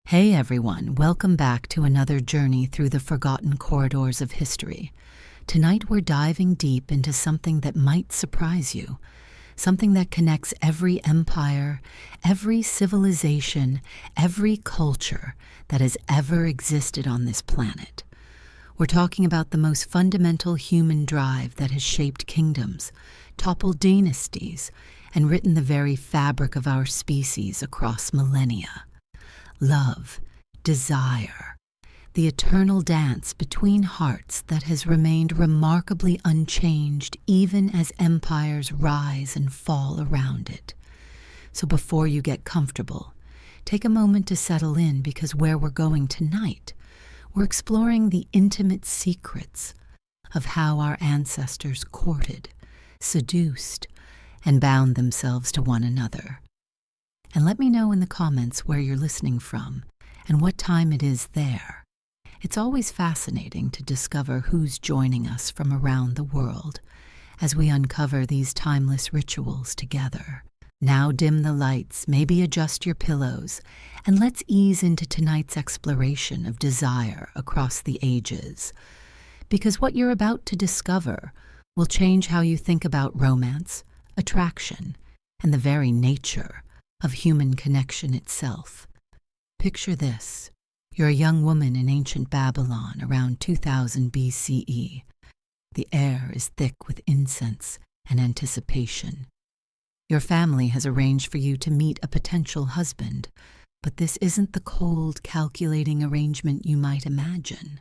Hey everyone, welcome back to another journey through the forgotten corridors of history. Tonight we're diving deep into something that might surprise you, something that connects every empire, every civilization, every culture that has ever existed on this planet. We're talking about the most fundamental human drive that has shaped kingdoms, toppled dynasties, and written the very fabric of our species across millennia. Love, desire, the eternal dance between hearts that has remained remarkably unchanged even as empires rise and fall around it. So before you get comfortable, take a moment to settle in, because where we're going tonight, we're exploring the intimate secrets of how our ancestors courted, seduced, and bound themselves to one another. And let me know in the comments where you're listening from and what time it is there. It's always fascinating to discover who's joining us from around the world as we uncover these timeless rituals together. Now dim the lights, maybe adjust your pillows, and let's ease into tonight's exploration of desire across the ages. Because what you're about to discover will change how you think about romance, attraction, and the very nature of human connection itself. Picture this. You're a young woman in ancient Babylon around 2000 BCE. The air is thick with incense and anticipation. Your family has arranged for you to meet a potential husband, but this isn't the cold, calculating arrangement you might imagine.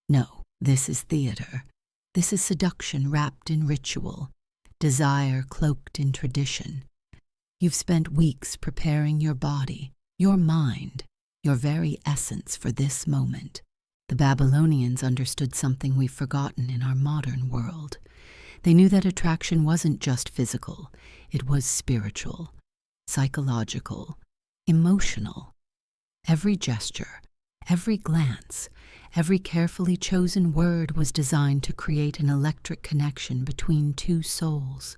No, this is theater. This is seduction wrapped in ritual, desire cloaked in tradition. You've spent weeks preparing your body, your mind, your very essence for this moment. The Babylonians understood something we've forgotten in our modern world. They knew that attraction wasn't just physical, it was spiritual, psychological, emotional. Every gesture, every glance, every carefully chosen word was designed to create an electric connection between two souls.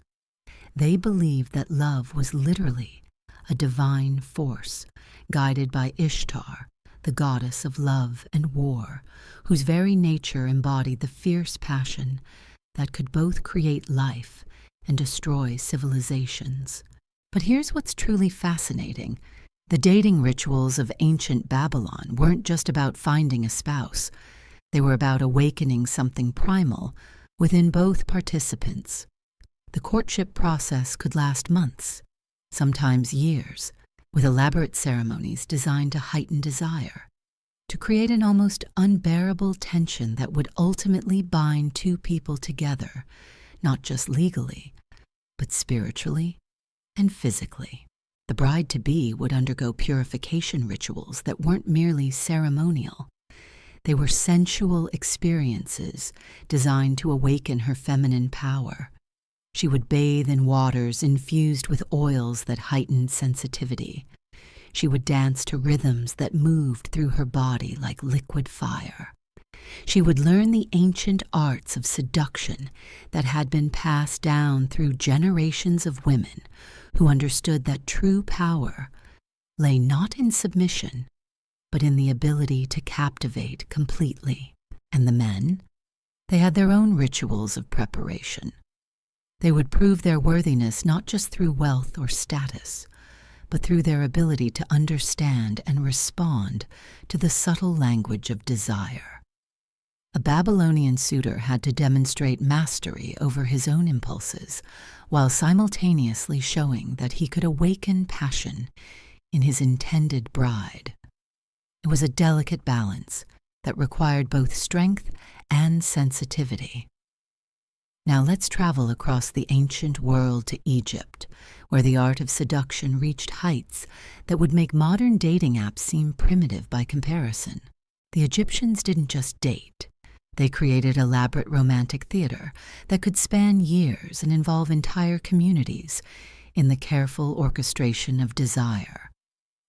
They believed that love was literally a divine force, guided by Ishtar, the goddess of love and war, whose very nature embodied the fierce passion that could both create life and destroy civilizations. But here's what's truly fascinating. The dating rituals of ancient Babylon weren't just about finding a spouse. They were about awakening something primal within both participants. The courtship process could last months, sometimes years, with elaborate ceremonies designed to heighten desire, to create an almost unbearable tension that would ultimately bind two people together, not just legally, but spiritually and physically. The bride-to-be would undergo purification rituals that weren't merely ceremonial. They were sensual experiences designed to awaken her feminine power. She would bathe in waters infused with oils that heightened sensitivity. She would dance to rhythms that moved through her body like liquid fire. She would learn the ancient arts of seduction that had been passed down through generations of women who understood that true power lay not in submission, but in the ability to captivate completely. And the men? They had their own rituals of preparation. They would prove their worthiness not just through wealth or status, but through their ability to understand and respond to the subtle language of desire. A Babylonian suitor had to demonstrate mastery over his own impulses, while simultaneously showing that he could awaken passion in his intended bride. It was a delicate balance that required both strength and sensitivity. Now let's travel across the ancient world to Egypt, where the art of seduction reached heights that would make modern dating apps seem primitive by comparison. The Egyptians didn't just date. They created elaborate romantic theater that could span years and involve entire communities in the careful orchestration of desire.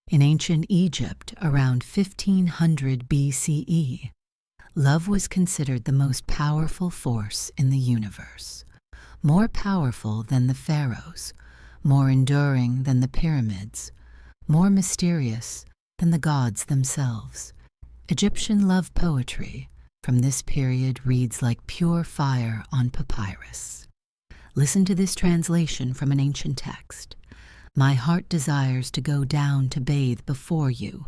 In ancient Egypt, around 1500 BCE, love was considered the most powerful force in the universe, more powerful than the pharaohs, more enduring than the pyramids, more mysterious than the gods themselves. Egyptian love poetry from this period reads like pure fire on papyrus. Listen to this translation from an ancient text. My heart desires to go down to bathe before you,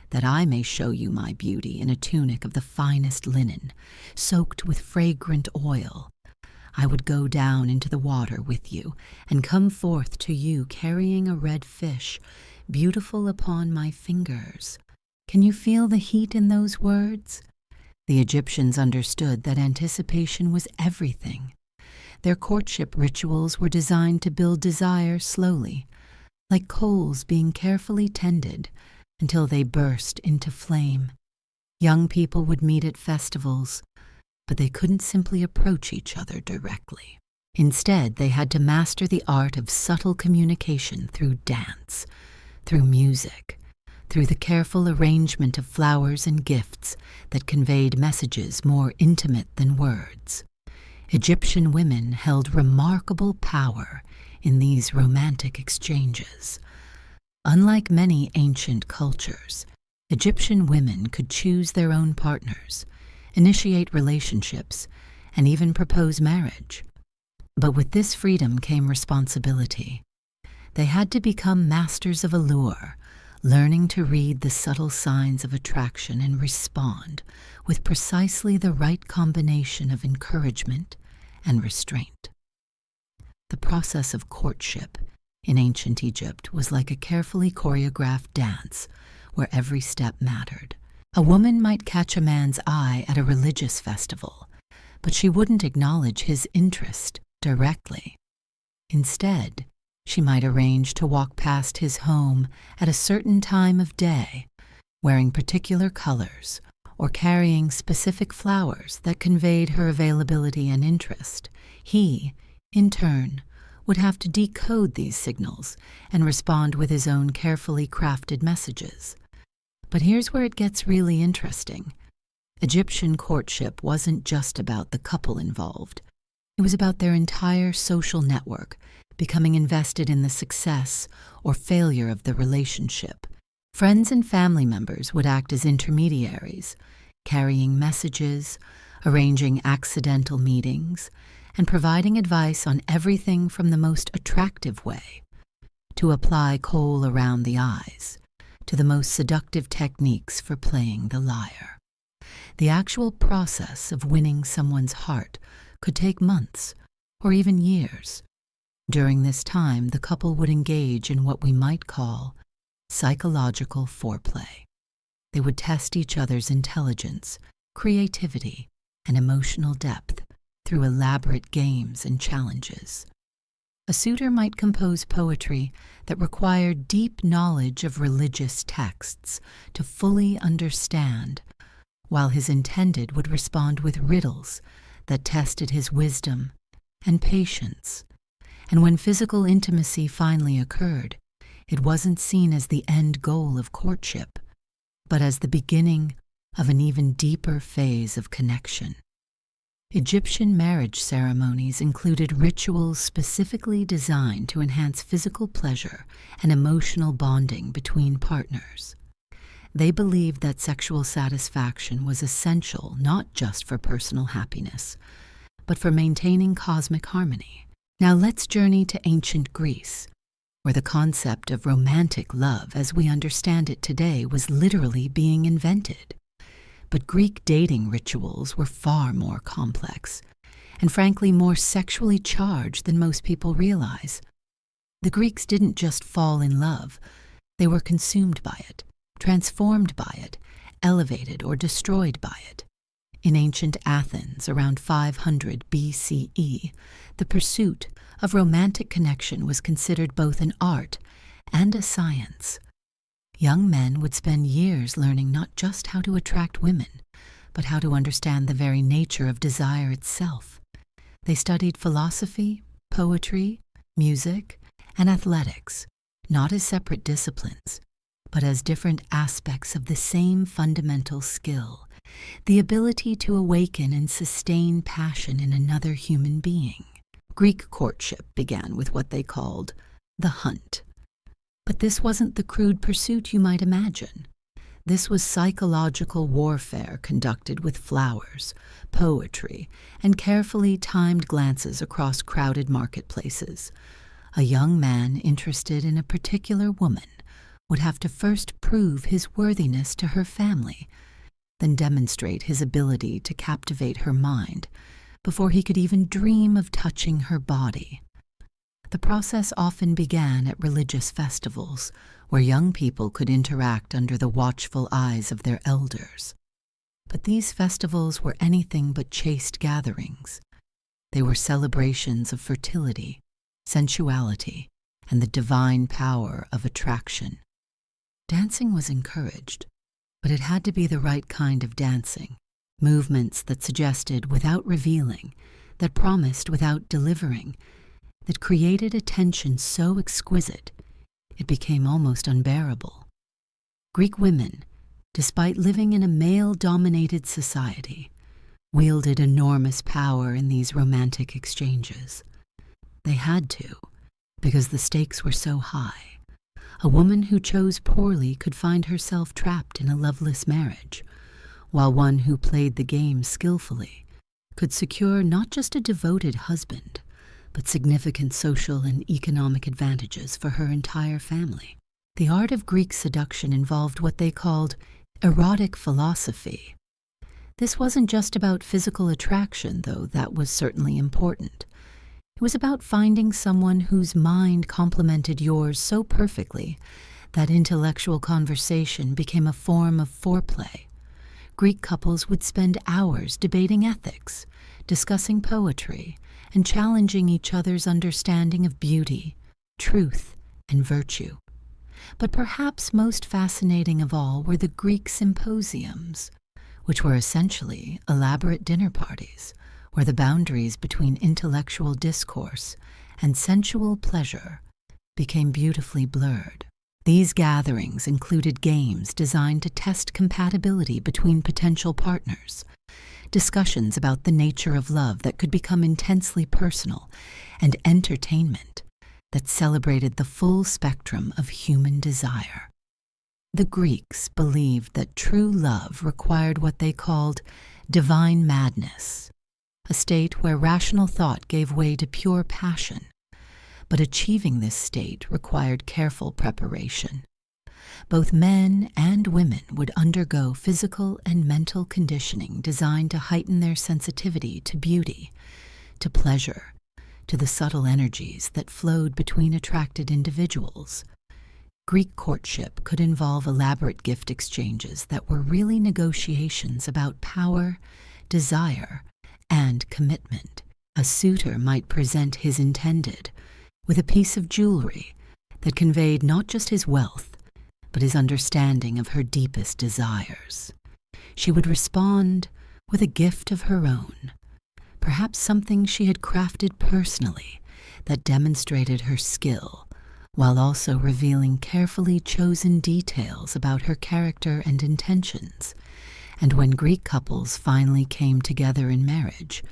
that I may show you my beauty in a tunic of the finest linen, soaked with fragrant oil. I would go down into the water with you, and come forth to you carrying a red fish, beautiful upon my fingers. Can you feel the heat in those words? The Egyptians understood that anticipation was everything. Their courtship rituals were designed to build desire slowly, like coals being carefully tended until they burst into flame. Young people would meet at festivals, but they couldn't simply approach each other directly. Instead, they had to master the art of subtle communication through dance, through music, through the careful arrangement of flowers and gifts that conveyed messages more intimate than words. Egyptian women held remarkable power in these romantic exchanges. Unlike many ancient cultures, Egyptian women could choose their own partners, initiate relationships, and even propose marriage. But with this freedom came responsibility. They had to become masters of allure, learning to read the subtle signs of attraction and respond with precisely the right combination of encouragement and restraint. The process of courtship in ancient Egypt was like a carefully choreographed dance where every step mattered. A woman might catch a man's eye at a religious festival, but she wouldn't acknowledge his interest directly. Instead, she might arrange to walk past his home at a certain time of day, wearing particular colors or carrying specific flowers that conveyed her availability and interest. He, in turn, would have to decode these signals and respond with his own carefully crafted messages. But here's where it gets really interesting. Egyptian courtship wasn't just about the couple involved. It was about their entire social network becoming invested in the success or failure of the relationship. Friends and family members would act as intermediaries, carrying messages, arranging accidental meetings, and providing advice on everything from the most attractive way to apply kohl around the eyes to the most seductive techniques for playing the lyre. The actual process of winning someone's heart could take months or even years. During this time, the couple would engage in what we might call psychological foreplay. They would test each other's intelligence, creativity, and emotional depth through elaborate games and challenges. A suitor might compose poetry that required deep knowledge of religious texts to fully understand, while his intended would respond with riddles that tested his wisdom and patience. And when physical intimacy finally occurred, it wasn't seen as the end goal of courtship, but as the beginning of an even deeper phase of connection. Egyptian marriage ceremonies included rituals specifically designed to enhance physical pleasure and emotional bonding between partners. They believed that sexual satisfaction was essential not just for personal happiness, but for maintaining cosmic harmony. Now let's journey to ancient Greece, where the concept of romantic love as we understand it today was literally being invented. But Greek dating rituals were far more complex, and frankly more sexually charged than most people realize. The Greeks didn't just fall in love, they were consumed by it, transformed by it, elevated or destroyed by it. In ancient Athens, around 500 BCE, the pursuit of romantic connection was considered both an art and a science. Young men would spend years learning not just how to attract women, but how to understand the very nature of desire itself. They studied philosophy, poetry, music, and athletics, not as separate disciplines, but as different aspects of the same fundamental skill, the ability to awaken and sustain passion in another human being. Greek courtship began with what they called the hunt. But this wasn't the crude pursuit you might imagine. This was psychological warfare conducted with flowers, poetry, and carefully timed glances across crowded marketplaces. A young man interested in a particular woman would have to first prove his worthiness to her family, then demonstrate his ability to captivate her mind before he could even dream of touching her body. The process often began at religious festivals, where young people could interact under the watchful eyes of their elders. But these festivals were anything but chaste gatherings. They were celebrations of fertility, sensuality, and the divine power of attraction. Dancing was encouraged, but it had to be the right kind of dancing, movements that suggested without revealing, that promised without delivering, that created a tension so exquisite it became almost unbearable. Greek women, despite living in a male-dominated society, wielded enormous power in these romantic exchanges. They had to, because the stakes were so high. A woman who chose poorly could find herself trapped in a loveless marriage, while one who played the game skillfully could secure not just a devoted husband, but significant social and economic advantages for her entire family. The art of Greek seduction involved what they called erotic philosophy. This wasn't just about physical attraction, though that was certainly important. It was about finding someone whose mind complemented yours so perfectly that intellectual conversation became a form of foreplay. Greek couples would spend hours debating ethics, discussing poetry, and challenging each other's understanding of beauty, truth, and virtue. But perhaps most fascinating of all were the Greek symposiums, which were essentially elaborate dinner parties where the boundaries between intellectual discourse and sensual pleasure became beautifully blurred. These gatherings included games designed to test compatibility between potential partners, discussions about the nature of love that could become intensely personal, and entertainment that celebrated the full spectrum of human desire. The Greeks believed that true love required what they called divine madness, a state where rational thought gave way to pure passion. But achieving this state required careful preparation. Both men and women would undergo physical and mental conditioning designed to heighten their sensitivity to beauty, to pleasure, to the subtle energies that flowed between attracted individuals. Greek courtship could involve elaborate gift exchanges that were really negotiations about power, desire, and commitment. A suitor might present his intended with a piece of jewelry that conveyed not just his wealth, but his understanding of her deepest desires. She would respond with a gift of her own, perhaps something she had crafted personally that demonstrated her skill, while also revealing carefully chosen details about her character and intentions. And when Greek couples finally came together in marriage,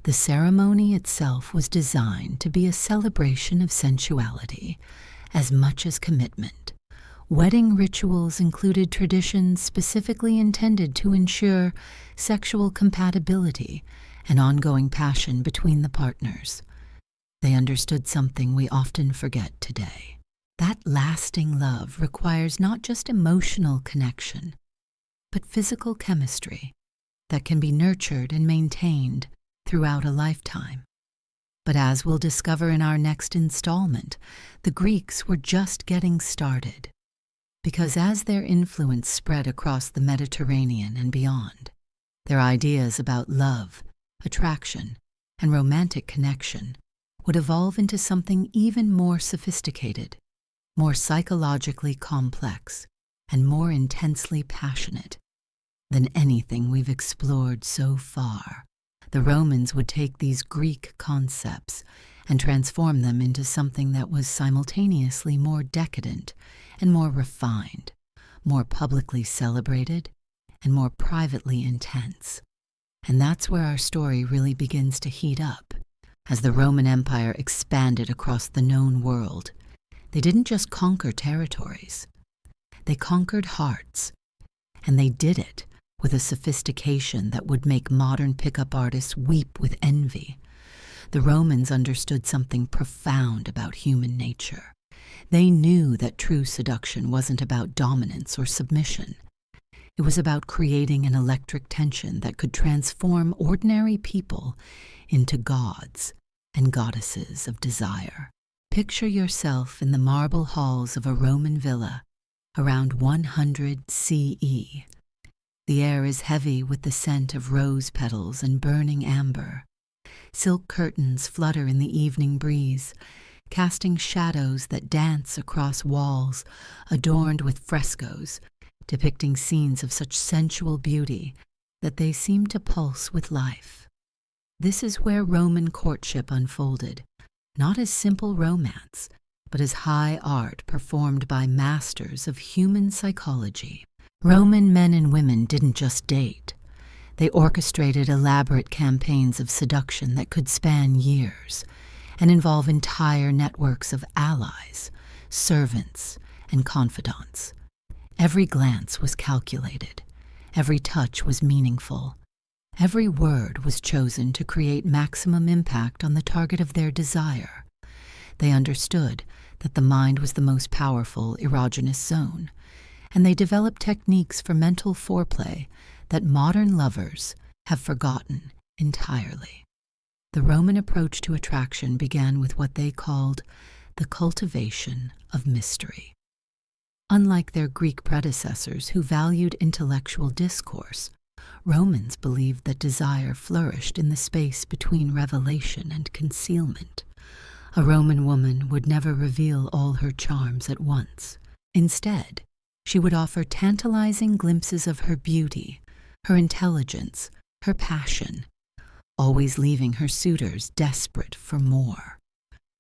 the ceremony itself was designed to be a celebration of sensuality as much as commitment. Wedding rituals included traditions specifically intended to ensure sexual compatibility and ongoing passion between the partners. They understood something we often forget today. That lasting love requires not just emotional connection, but physical chemistry that can be nurtured and maintained throughout a lifetime. But as we'll discover in our next installment, the Greeks were just getting started. Because as their influence spread across the Mediterranean and beyond, their ideas about love, attraction, and romantic connection would evolve into something even more sophisticated, more psychologically complex, and more intensely passionate than anything we've explored so far. The Romans would take these Greek concepts and transform them into something that was simultaneously more decadent and more refined, more publicly celebrated, and more privately intense. And that's where our story really begins to heat up. As the Roman Empire expanded across the known world, They didn't just conquer territories. They conquered hearts, and they did it with a sophistication that would make modern pickup artists weep with envy. The Romans understood something profound about human nature. They knew that true seduction wasn't about dominance or submission. It was about creating an electric tension that could transform ordinary people into gods and goddesses of desire. Picture yourself in the marble halls of a Roman villa around 100 CE. The air is heavy with the scent of rose petals and burning amber. Silk curtains flutter in the evening breeze, casting shadows that dance across walls adorned with frescoes, depicting scenes of such sensual beauty that they seem to pulse with life. This is where Roman courtship unfolded, not as simple romance, but as high art performed by masters of human psychology. Roman men and women didn't just date. They orchestrated elaborate campaigns of seduction that could span years and involve entire networks of allies, servants, and confidants. Every glance was calculated. Every touch was meaningful. Every word was chosen to create maximum impact on the target of their desire. They understood that the mind was the most powerful erogenous zone, and they developed techniques for mental foreplay that modern lovers have forgotten entirely. The Roman approach to attraction began with what they called the cultivation of mystery. Unlike their Greek predecessors who valued intellectual discourse, Romans believed that desire flourished in the space between revelation and concealment. A Roman woman would never reveal all her charms at once. Instead, she would offer tantalizing glimpses of her beauty, her intelligence, her passion, always leaving her suitors desperate for more.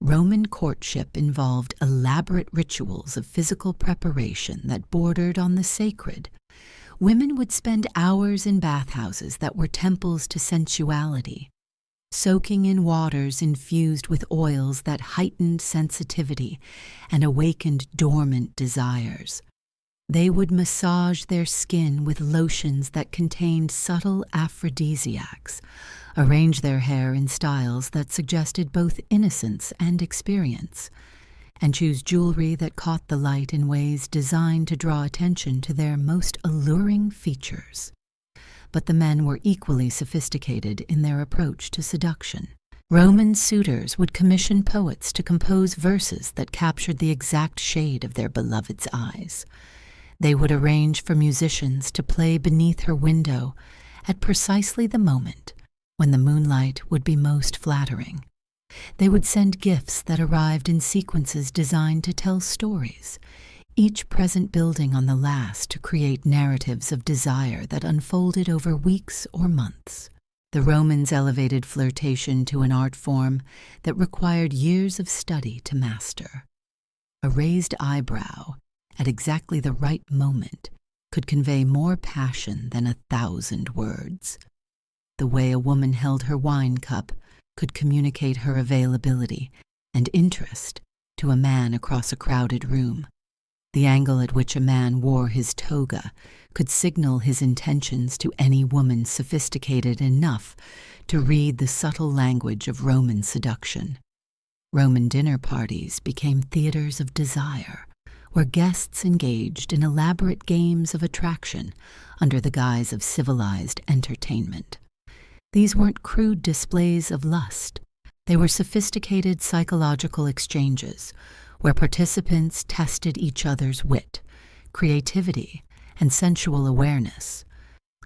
Roman courtship involved elaborate rituals of physical preparation that bordered on the sacred. Women would spend hours in bathhouses that were temples to sensuality, soaking in waters infused with oils that heightened sensitivity and awakened dormant desires. They would massage their skin with lotions that contained subtle aphrodisiacs, arrange their hair in styles that suggested both innocence and experience, and choose jewelry that caught the light in ways designed to draw attention to their most alluring features. But the men were equally sophisticated in their approach to seduction. Roman suitors would commission poets to compose verses that captured the exact shade of their beloved's eyes. They would arrange for musicians to play beneath her window at precisely the moment when the moonlight would be most flattering. They would send gifts that arrived in sequences designed to tell stories, each present building on the last to create narratives of desire that unfolded over weeks or months. The Romans elevated flirtation to an art form that required years of study to master. A raised eyebrow at exactly the right moment could convey more passion than 1,000 words. The way a woman held her wine cup could communicate her availability and interest to a man across a crowded room. The angle at which a man wore his toga could signal his intentions to any woman sophisticated enough to read the subtle language of Roman seduction. Roman dinner parties became theaters of desire, where guests engaged in elaborate games of attraction under the guise of civilized entertainment. These weren't crude displays of lust. They were sophisticated psychological exchanges where participants tested each other's wit, creativity, and sensual awareness.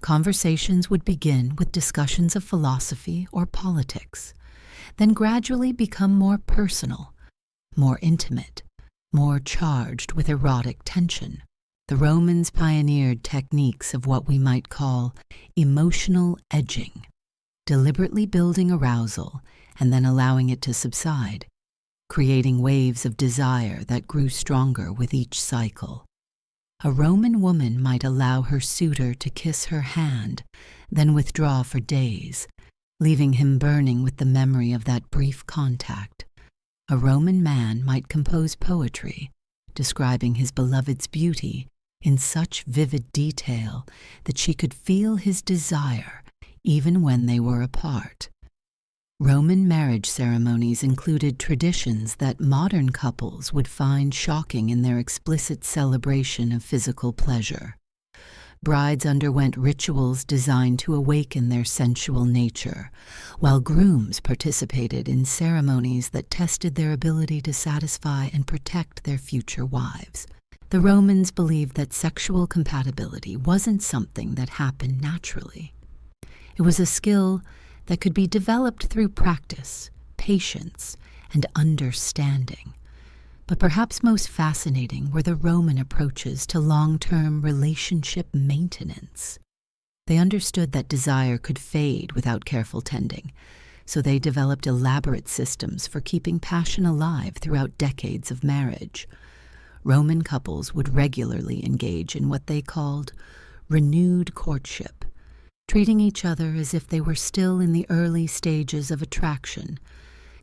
Conversations would begin with discussions of philosophy or politics, then gradually become more personal, more intimate, more charged with erotic tension. The Romans pioneered techniques of what we might call emotional edging, deliberately building arousal and then allowing it to subside, creating waves of desire that grew stronger with each cycle. A Roman woman might allow her suitor to kiss her hand, then withdraw for days, leaving him burning with the memory of that brief contact. A Roman man might compose poetry, describing his beloved's beauty in such vivid detail that she could feel his desire even when they were apart. Roman marriage ceremonies included traditions that modern couples would find shocking in their explicit celebration of physical pleasure. Brides underwent rituals designed to awaken their sensual nature, while grooms participated in ceremonies that tested their ability to satisfy and protect their future wives. The Romans believed that sexual compatibility wasn't something that happened naturally. It was a skill that could be developed through practice, patience, and understanding. But perhaps most fascinating were the Roman approaches to long-term relationship maintenance. They understood that desire could fade without careful tending, so they developed elaborate systems for keeping passion alive throughout decades of marriage. Roman couples would regularly engage in what they called renewed courtship, treating each other as if they were still in the early stages of attraction,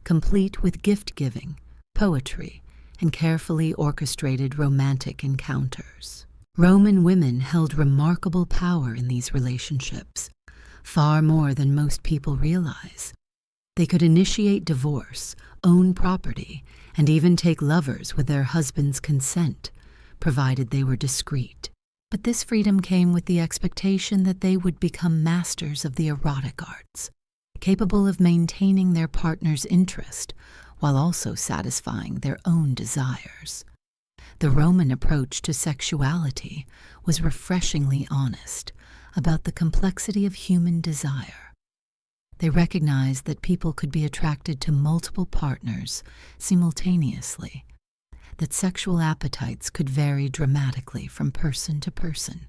complete with gift-giving, poetry, and carefully orchestrated romantic encounters. Roman women held remarkable power in these relationships, far more than most people realize. They could initiate divorce, own property, and even take lovers with their husband's consent, provided they were discreet. But this freedom came with the expectation that they would become masters of the erotic arts, capable of maintaining their partner's interest while also satisfying their own desires. The Roman approach to sexuality was refreshingly honest about the complexity of human desire. They recognized that people could be attracted to multiple partners simultaneously, that sexual appetites could vary dramatically from person to person,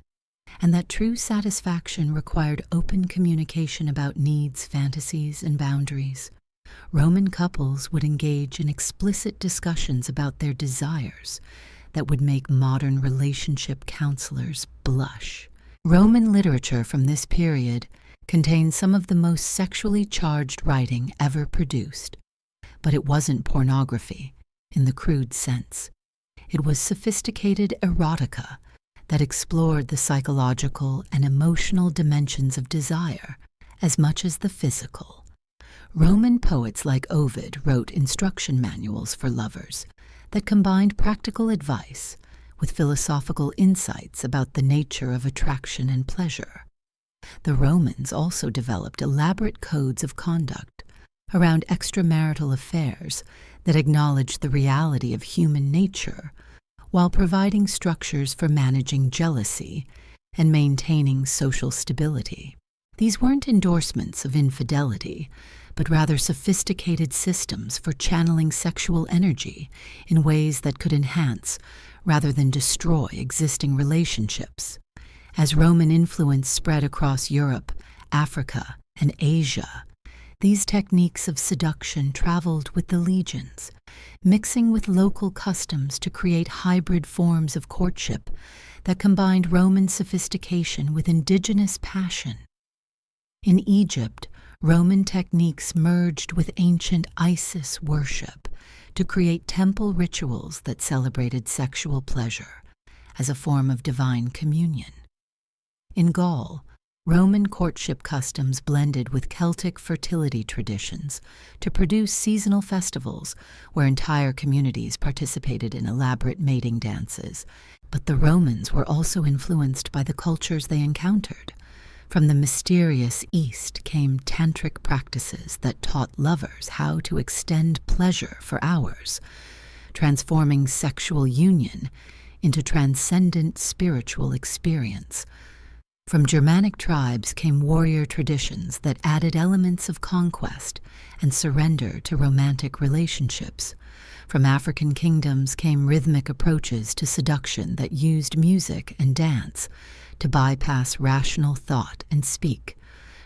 and that true satisfaction required open communication about needs, fantasies, and boundaries. Roman couples would engage in explicit discussions about their desires that would make modern relationship counselors blush. Roman literature from this period contains some of the most sexually charged writing ever produced, but it wasn't pornography in the crude sense. It was sophisticated erotica that explored the psychological and emotional dimensions of desire as much as the physical. Roman poets like Ovid wrote instruction manuals for lovers that combined practical advice with philosophical insights about the nature of attraction and pleasure. The Romans also developed elaborate codes of conduct around extramarital affairs that acknowledged the reality of human nature while providing structures for managing jealousy and maintaining social stability. These weren't endorsements of infidelity, but rather sophisticated systems for channeling sexual energy in ways that could enhance rather than destroy existing relationships. As Roman influence spread across Europe, Africa, and Asia, these techniques of seduction traveled with the legions, mixing with local customs to create hybrid forms of courtship that combined Roman sophistication with indigenous passion. In Egypt, Roman techniques merged with ancient Isis worship to create temple rituals that celebrated sexual pleasure as a form of divine communion. In Gaul, Roman courtship customs blended with Celtic fertility traditions to produce seasonal festivals where entire communities participated in elaborate mating dances. But the Romans were also influenced by the cultures they encountered. From the mysterious East came tantric practices that taught lovers how to extend pleasure for hours, transforming sexual union into transcendent spiritual experience. From Germanic tribes came warrior traditions that added elements of conquest and surrender to romantic relationships. From African kingdoms came rhythmic approaches to seduction that used music and dance to bypass rational thought and speak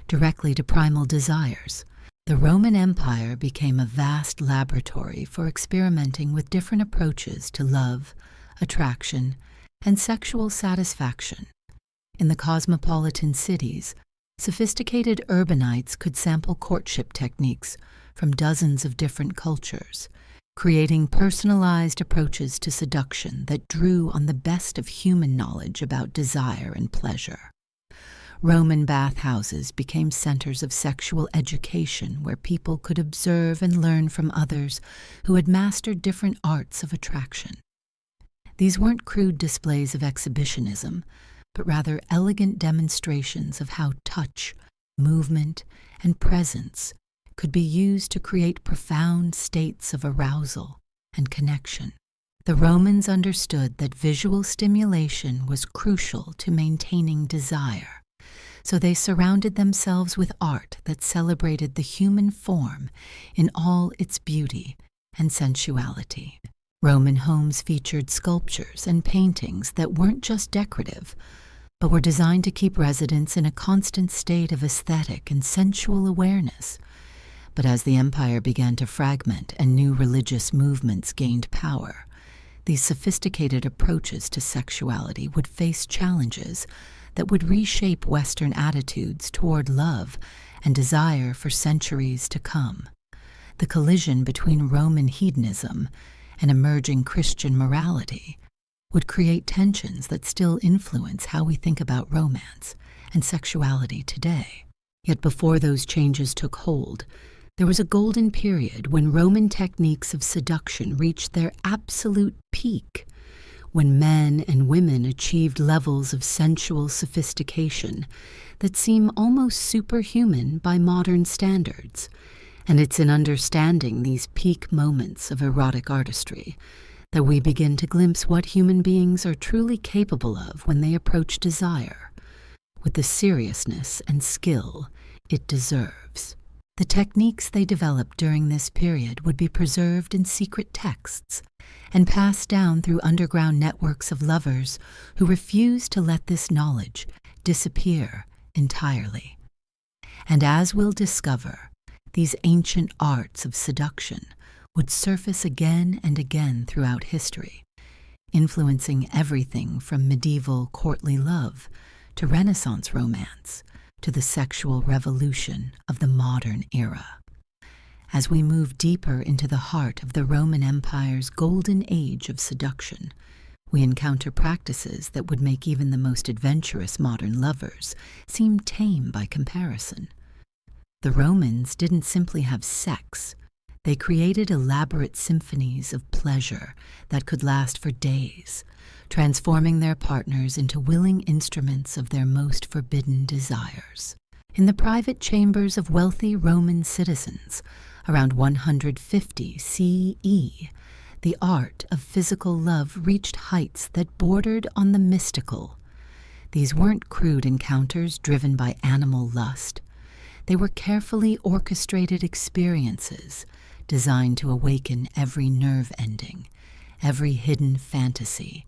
directly to primal desires. The Roman Empire became a vast laboratory for experimenting with different approaches to love, attraction, and sexual satisfaction. In the cosmopolitan cities, sophisticated urbanites could sample courtship techniques from dozens of different cultures, creating personalized approaches to seduction that drew on the best of human knowledge about desire and pleasure. Roman bathhouses became centers of sexual education where people could observe and learn from others who had mastered different arts of attraction. These weren't crude displays of exhibitionism, but rather elegant demonstrations of how touch, movement, and presence could be used to create profound states of arousal and connection. The Romans understood that visual stimulation was crucial to maintaining desire, so they surrounded themselves with art that celebrated the human form in all its beauty and sensuality. Roman homes featured sculptures and paintings that weren't just decorative, but were designed to keep residents in a constant state of aesthetic and sensual awareness. But as the empire began to fragment and new religious movements gained power, these sophisticated approaches to sexuality would face challenges that would reshape Western attitudes toward love and desire for centuries to come. The collision between Roman hedonism and emerging Christian morality would create tensions that still influence how we think about romance and sexuality today. Yet before those changes took hold, there was a golden period when Roman techniques of seduction reached their absolute peak, when men and women achieved levels of sensual sophistication that seem almost superhuman by modern standards. And it's in understanding these peak moments of erotic artistry that we begin to glimpse what human beings are truly capable of when they approach desire, with the seriousness and skill it deserves. The techniques they developed during this period would be preserved in secret texts and passed down through underground networks of lovers who refused to let this knowledge disappear entirely. And as we'll discover, these ancient arts of seduction would surface again and again throughout history, influencing everything from medieval courtly love to Renaissance romance to the sexual revolution of the modern era. As we move deeper into the heart of the Roman Empire's golden age of seduction, we encounter practices that would make even the most adventurous modern lovers seem tame by comparison. The Romans didn't simply have sex. They created elaborate symphonies of pleasure that could last for days, transforming their partners into willing instruments of their most forbidden desires. In the private chambers of wealthy Roman citizens, around 150 CE, the art of physical love reached heights that bordered on the mystical. These weren't crude encounters driven by animal lust. They were carefully orchestrated experiences designed to awaken every nerve ending, every hidden fantasy,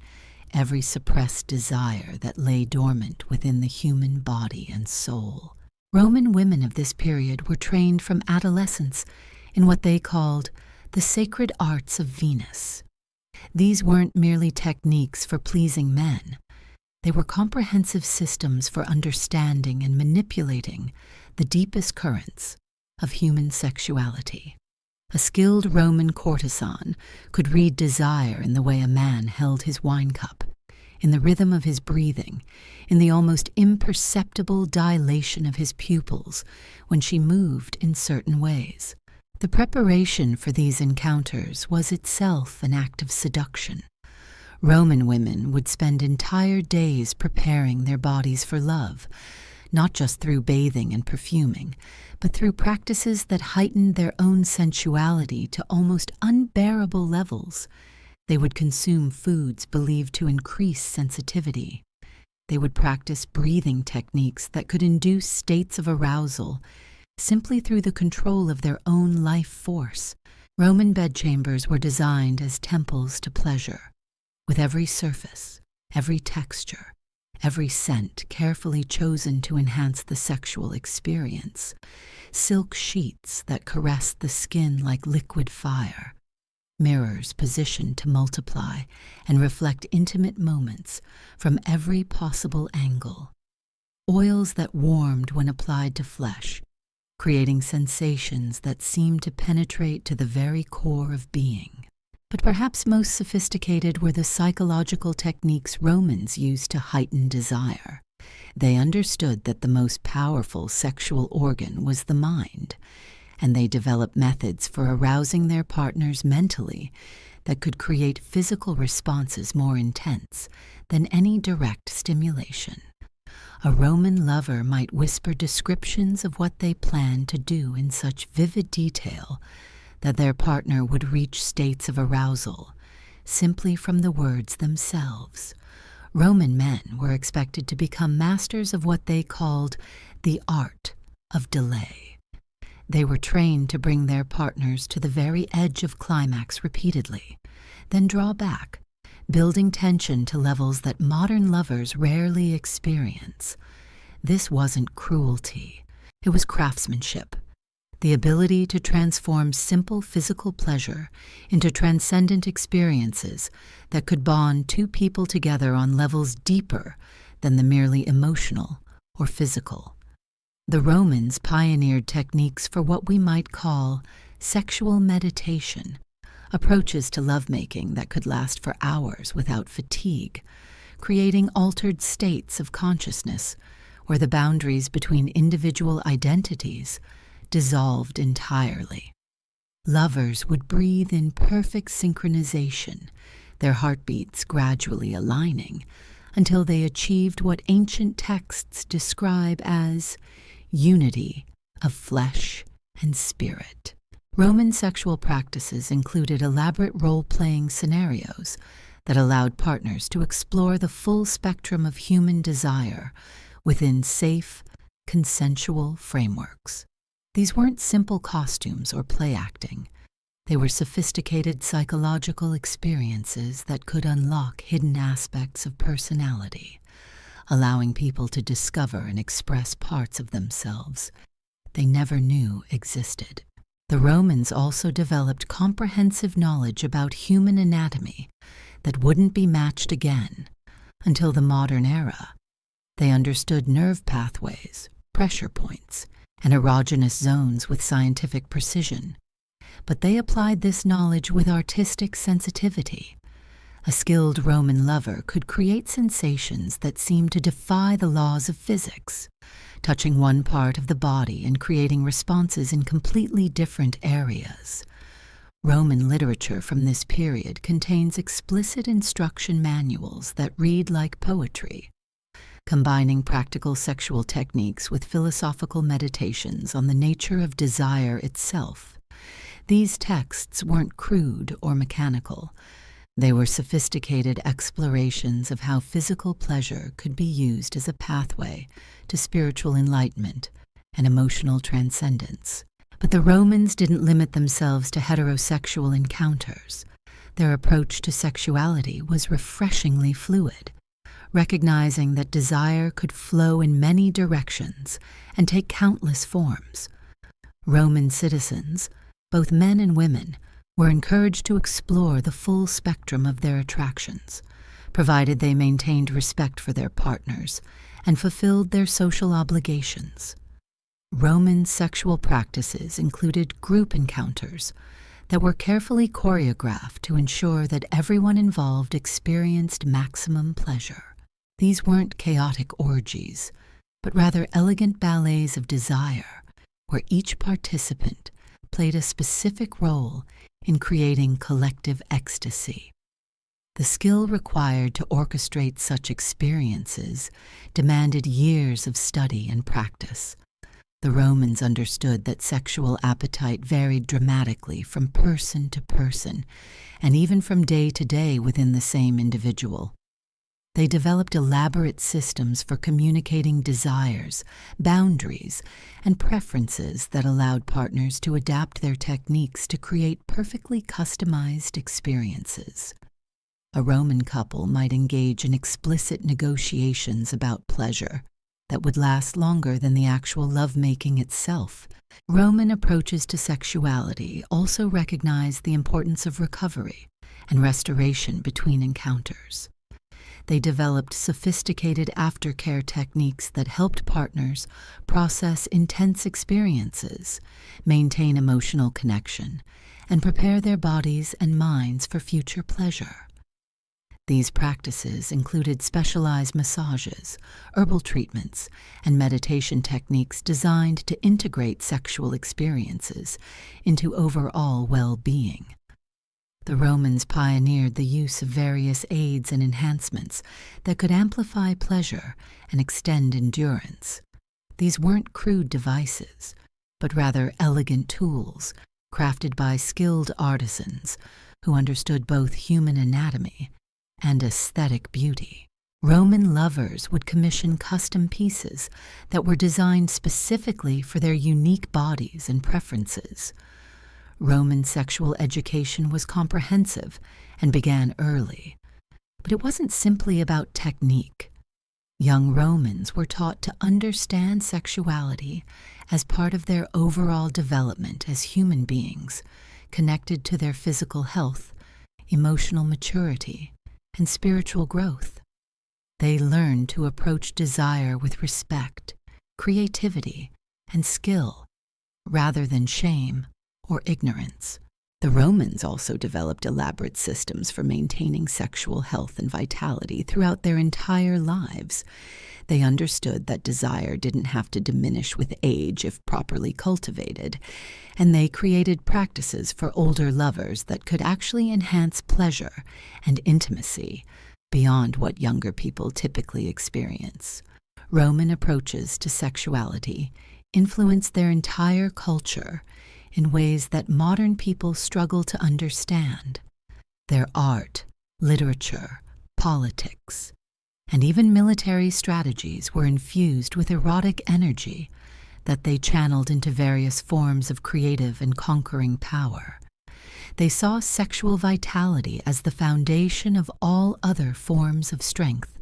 every suppressed desire that lay dormant within the human body and soul. Roman women of this period were trained from adolescence in what they called the sacred arts of Venus. These weren't merely techniques for pleasing men. They were comprehensive systems for understanding and manipulating the deepest currents of human sexuality. A skilled Roman courtesan could read desire in the way a man held his wine cup, in the rhythm of his breathing, in the almost imperceptible dilation of his pupils when she moved in certain ways. The preparation for these encounters was itself an act of seduction. Roman women would spend entire days preparing their bodies for love, not just through bathing and perfuming, but through practices that heightened their own sensuality to almost unbearable levels. They would consume foods believed to increase sensitivity. They would practice breathing techniques that could induce states of arousal simply through the control of their own life force. Roman bedchambers were designed as temples to pleasure, with every surface, every texture, every scent carefully chosen to enhance the sexual experience. Silk sheets that caressed the skin like liquid fire, mirrors positioned to multiply and reflect intimate moments from every possible angle, oils that warmed when applied to flesh, creating sensations that seem to penetrate to the very core of being. But perhaps most sophisticated were the psychological techniques Romans used to heighten desire. They understood that the most powerful sexual organ was the mind, and they developed methods for arousing their partners mentally that could create physical responses more intense than any direct stimulation. A Roman lover might whisper descriptions of what they planned to do in such vivid detail that their partner would reach states of arousal simply from the words themselves. Roman men were expected to become masters of what they called the art of delay. They were trained to bring their partners to the very edge of climax repeatedly, then draw back, building tension to levels that modern lovers rarely experience. This wasn't cruelty, it was craftsmanship. The ability to transform simple physical pleasure into transcendent experiences that could bond two people together on levels deeper than the merely emotional or physical. The Romans pioneered techniques for what we might call sexual meditation, approaches to lovemaking that could last for hours without fatigue, creating altered states of consciousness where the boundaries between individual identities dissolved entirely. Lovers would breathe in perfect synchronization, their heartbeats gradually aligning until they achieved what ancient texts describe as unity of flesh and spirit. Roman sexual practices included elaborate role-playing scenarios that allowed partners to explore the full spectrum of human desire within safe, consensual frameworks. These weren't simple costumes or play acting. They were sophisticated psychological experiences that could unlock hidden aspects of personality, allowing people to discover and express parts of themselves they never knew existed. The Romans also developed comprehensive knowledge about human anatomy that wouldn't be matched again until the modern era. They understood nerve pathways, pressure points, and erogenous zones with scientific precision, but they applied this knowledge with artistic sensitivity. A skilled Roman lover could create sensations that seemed to defy the laws of physics, touching one part of the body and creating responses in completely different areas. Roman literature from this period contains explicit instruction manuals that read like poetry, combining practical sexual techniques with philosophical meditations on the nature of desire itself. These texts weren't crude or mechanical. They were sophisticated explorations of how physical pleasure could be used as a pathway to spiritual enlightenment and emotional transcendence. But the Romans didn't limit themselves to heterosexual encounters. Their approach to sexuality was refreshingly fluid, recognizing that desire could flow in many directions and take countless forms. Roman citizens, both men and women, were encouraged to explore the full spectrum of their attractions, provided they maintained respect for their partners and fulfilled their social obligations. Roman sexual practices included group encounters that were carefully choreographed to ensure that everyone involved experienced maximum pleasure. These weren't chaotic orgies, but rather elegant ballets of desire, where each participant played a specific role in creating collective ecstasy. The skill required to orchestrate such experiences demanded years of study and practice. The Romans understood that sexual appetite varied dramatically from person to person, and even from day to day within the same individual. They developed elaborate systems for communicating desires, boundaries, and preferences that allowed partners to adapt their techniques to create perfectly customized experiences. A Roman couple might engage in explicit negotiations about pleasure that would last longer than the actual lovemaking itself. Roman approaches to sexuality also recognized the importance of recovery and restoration between encounters. They developed sophisticated aftercare techniques that helped partners process intense experiences, maintain emotional connection, and prepare their bodies and minds for future pleasure. These practices included specialized massages, herbal treatments, and meditation techniques designed to integrate sexual experiences into overall well-being. The Romans pioneered the use of various aids and enhancements that could amplify pleasure and extend endurance. These weren't crude devices, but rather elegant tools crafted by skilled artisans who understood both human anatomy and aesthetic beauty. Roman lovers would commission custom pieces that were designed specifically for their unique bodies and preferences. Roman sexual education was comprehensive and began early, but it wasn't simply about technique. Young Romans were taught to understand sexuality as part of their overall development as human beings, connected to their physical health, emotional maturity, and spiritual growth. They learned to approach desire with respect, creativity, and skill, rather than shame or ignorance. The Romans also developed elaborate systems for maintaining sexual health and vitality throughout their entire lives. They understood that desire didn't have to diminish with age if properly cultivated, and they created practices for older lovers that could actually enhance pleasure and intimacy beyond what younger people typically experience. Roman approaches to sexuality influenced their entire culture in ways that modern people struggle to understand. Their art, literature, politics, and even military strategies were infused with erotic energy that they channeled into various forms of creative and conquering power. They saw sexual vitality as the foundation of all other forms of strength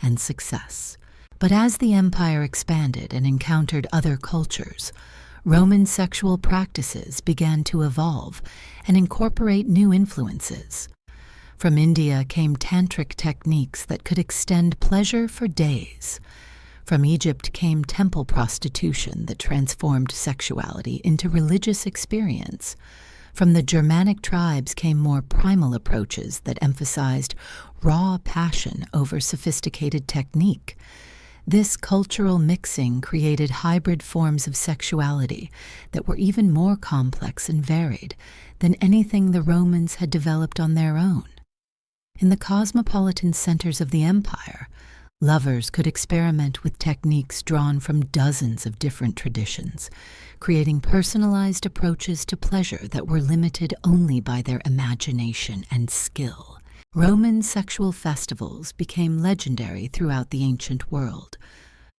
and success. But as the empire expanded and encountered other cultures, Roman sexual practices began to evolve and incorporate new influences. From India came tantric techniques that could extend pleasure for days. From Egypt came temple prostitution that transformed sexuality into religious experience. From the Germanic tribes came more primal approaches that emphasized raw passion over sophisticated technique. This cultural mixing created hybrid forms of sexuality that were even more complex and varied than anything the Romans had developed on their own. In the cosmopolitan centers of the empire, lovers could experiment with techniques drawn from dozens of different traditions, creating personalized approaches to pleasure that were limited only by their imagination and skill. Roman sexual festivals became legendary throughout the ancient world,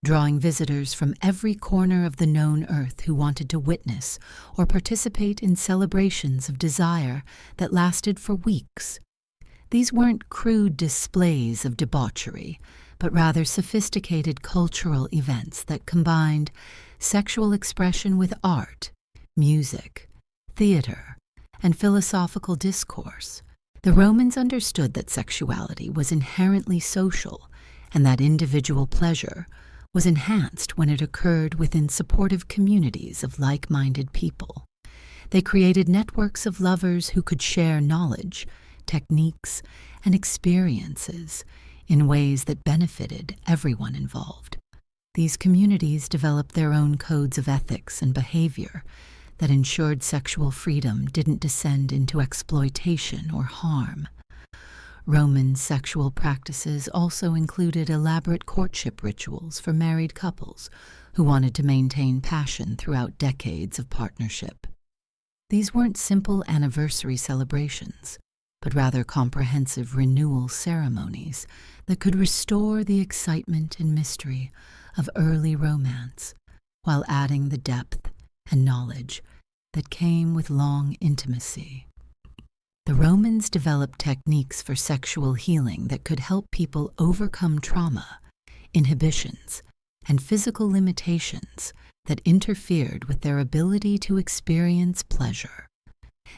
drawing visitors from every corner of the known earth who wanted to witness or participate in celebrations of desire that lasted for weeks. These weren't crude displays of debauchery, but rather sophisticated cultural events that combined sexual expression with art, music, theater, and philosophical discourse. The Romans understood that sexuality was inherently social and that individual pleasure was enhanced when it occurred within supportive communities of like-minded people. They created networks of lovers who could share knowledge, techniques, and experiences in ways that benefited everyone involved. These communities developed their own codes of ethics and behavior that ensured sexual freedom didn't descend into exploitation or harm. Roman sexual practices also included elaborate courtship rituals for married couples who wanted to maintain passion throughout decades of partnership. These weren't simple anniversary celebrations, but rather comprehensive renewal ceremonies that could restore the excitement and mystery of early romance, while adding the depth and knowledge that came with long intimacy. The Romans developed techniques for sexual healing that could help people overcome trauma, inhibitions, and physical limitations that interfered with their ability to experience pleasure.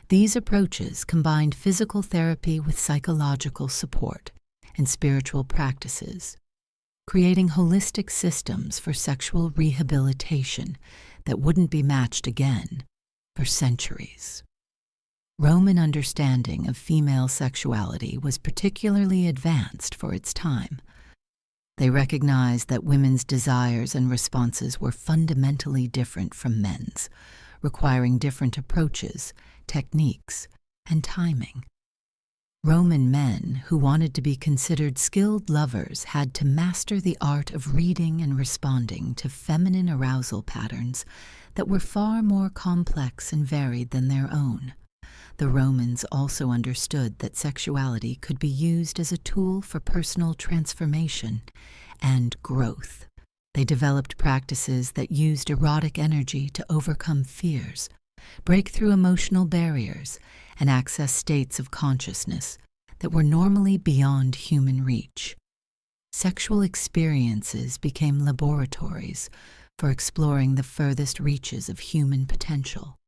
These approaches combined physical therapy with psychological support, and spiritual practices, creating holistic systems for sexual rehabilitation that wouldn't be matched again for centuries. Roman understanding of female sexuality was particularly advanced for its time. They recognized that women's desires and responses were fundamentally different from men's, requiring different approaches, techniques, and timing. Roman men who wanted to be considered skilled lovers had to master the art of reading and responding to feminine arousal patterns that were far more complex and varied than their own. The Romans also understood that sexuality could be used as a tool for personal transformation and growth. They developed practices that used erotic energy to overcome fears, break through emotional barriers, and access states of consciousness that were normally beyond human reach. Sexual experiences became laboratories for exploring the furthest reaches of human potential.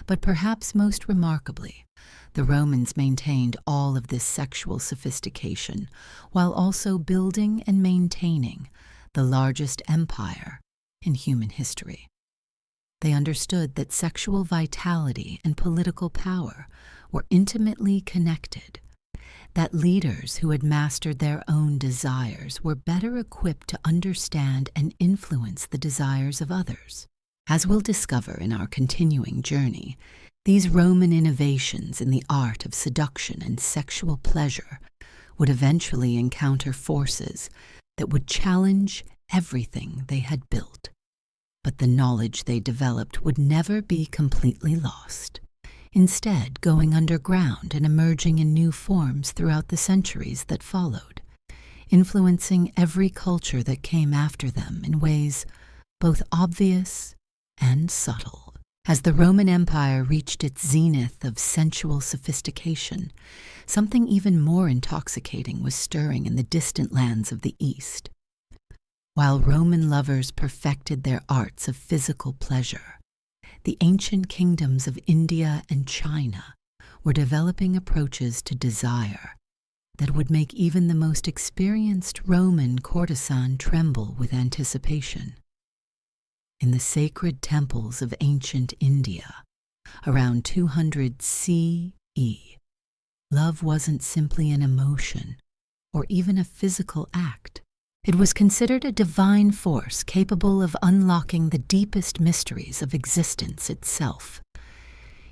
But perhaps most remarkably, the Romans maintained all of this sexual sophistication while also building and maintaining the largest empire in human history. They understood that sexual vitality and political power were intimately connected, that leaders who had mastered their own desires were better equipped to understand and influence the desires of others. As we'll discover in our continuing journey, these Roman innovations in the art of seduction and sexual pleasure would eventually encounter forces that would challenge everything they had built. But the knowledge they developed would never be completely lost, instead going underground and emerging in new forms throughout the centuries that followed, influencing every culture that came after them in ways both obvious and subtle. As the Roman Empire reached its zenith of sensual sophistication, something even more intoxicating was stirring in the distant lands of the East. While Roman lovers perfected their arts of physical pleasure, the ancient kingdoms of India and China were developing approaches to desire that would make even the most experienced Roman courtesan tremble with anticipation. In the sacred temples of ancient India, around 200 CE, love wasn't simply an emotion or even a physical act. It was considered a divine force capable of unlocking the deepest mysteries of existence itself.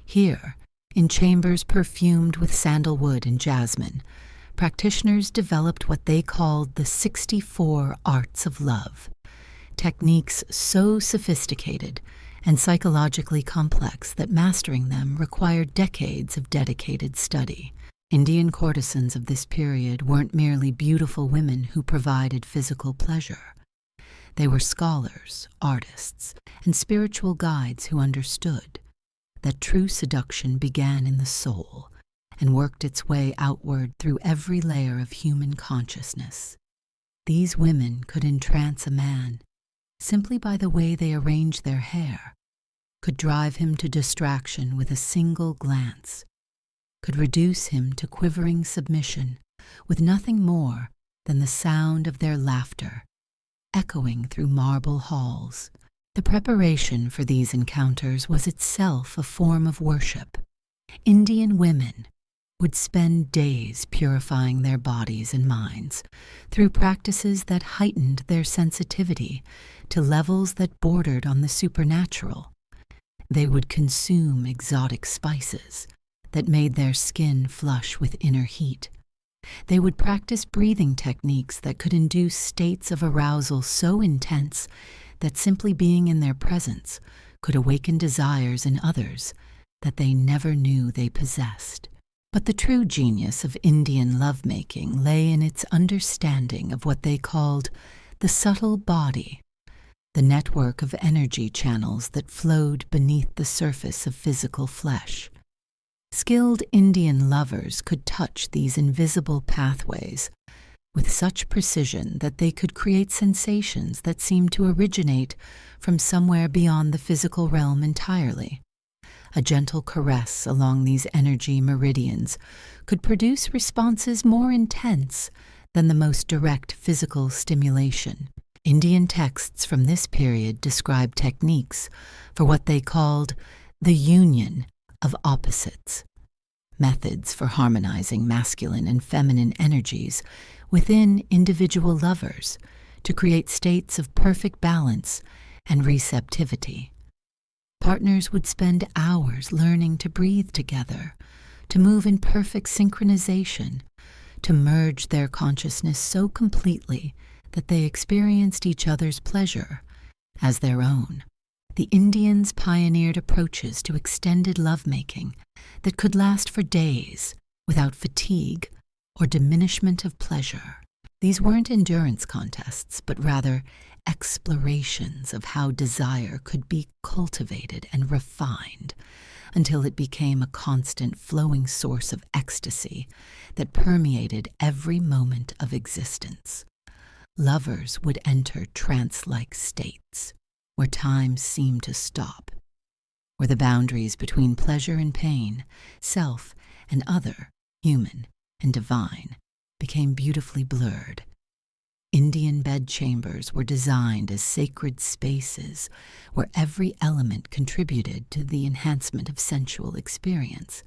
Here, in chambers perfumed with sandalwood and jasmine, practitioners developed what they called the 64 arts of love, techniques so sophisticated and psychologically complex that mastering them required decades of dedicated study. Indian courtesans of this period weren't merely beautiful women who provided physical pleasure. They were scholars, artists, and spiritual guides who understood that true seduction began in the soul and worked its way outward through every layer of human consciousness. These women could entrance a man simply by the way they arranged their hair, could drive him to distraction with a single glance, could reduce him to quivering submission with nothing more than the sound of their laughter echoing through marble halls. The preparation for these encounters was itself a form of worship. Indian women would spend days purifying their bodies and minds through practices that heightened their sensitivity to levels that bordered on the supernatural. They would consume exotic spices that made their skin flush with inner heat. They would practice breathing techniques that could induce states of arousal so intense that simply being in their presence could awaken desires in others that they never knew they possessed. But the true genius of Indian lovemaking lay in its understanding of what they called the subtle body, the network of energy channels that flowed beneath the surface of physical flesh. Skilled Indian lovers could touch these invisible pathways with such precision that they could create sensations that seemed to originate from somewhere beyond the physical realm entirely. A gentle caress along these energy meridians could produce responses more intense than the most direct physical stimulation. Indian texts from this period describe techniques for what they called the union of opposites, methods for harmonizing masculine and feminine energies within individual lovers to create states of perfect balance and receptivity. Partners would spend hours learning to breathe together, to move in perfect synchronization, to merge their consciousness so completely that they experienced each other's pleasure as their own. The Indians pioneered approaches to extended lovemaking that could last for days without fatigue or diminishment of pleasure. These weren't endurance contests, but rather explorations of how desire could be cultivated and refined until it became a constant flowing source of ecstasy that permeated every moment of existence. Lovers would enter trance-like states where time seemed to stop, where the boundaries between pleasure and pain, self and other, human and divine, became beautifully blurred. Indian bedchambers were designed as sacred spaces where every element contributed to the enhancement of sensual experience.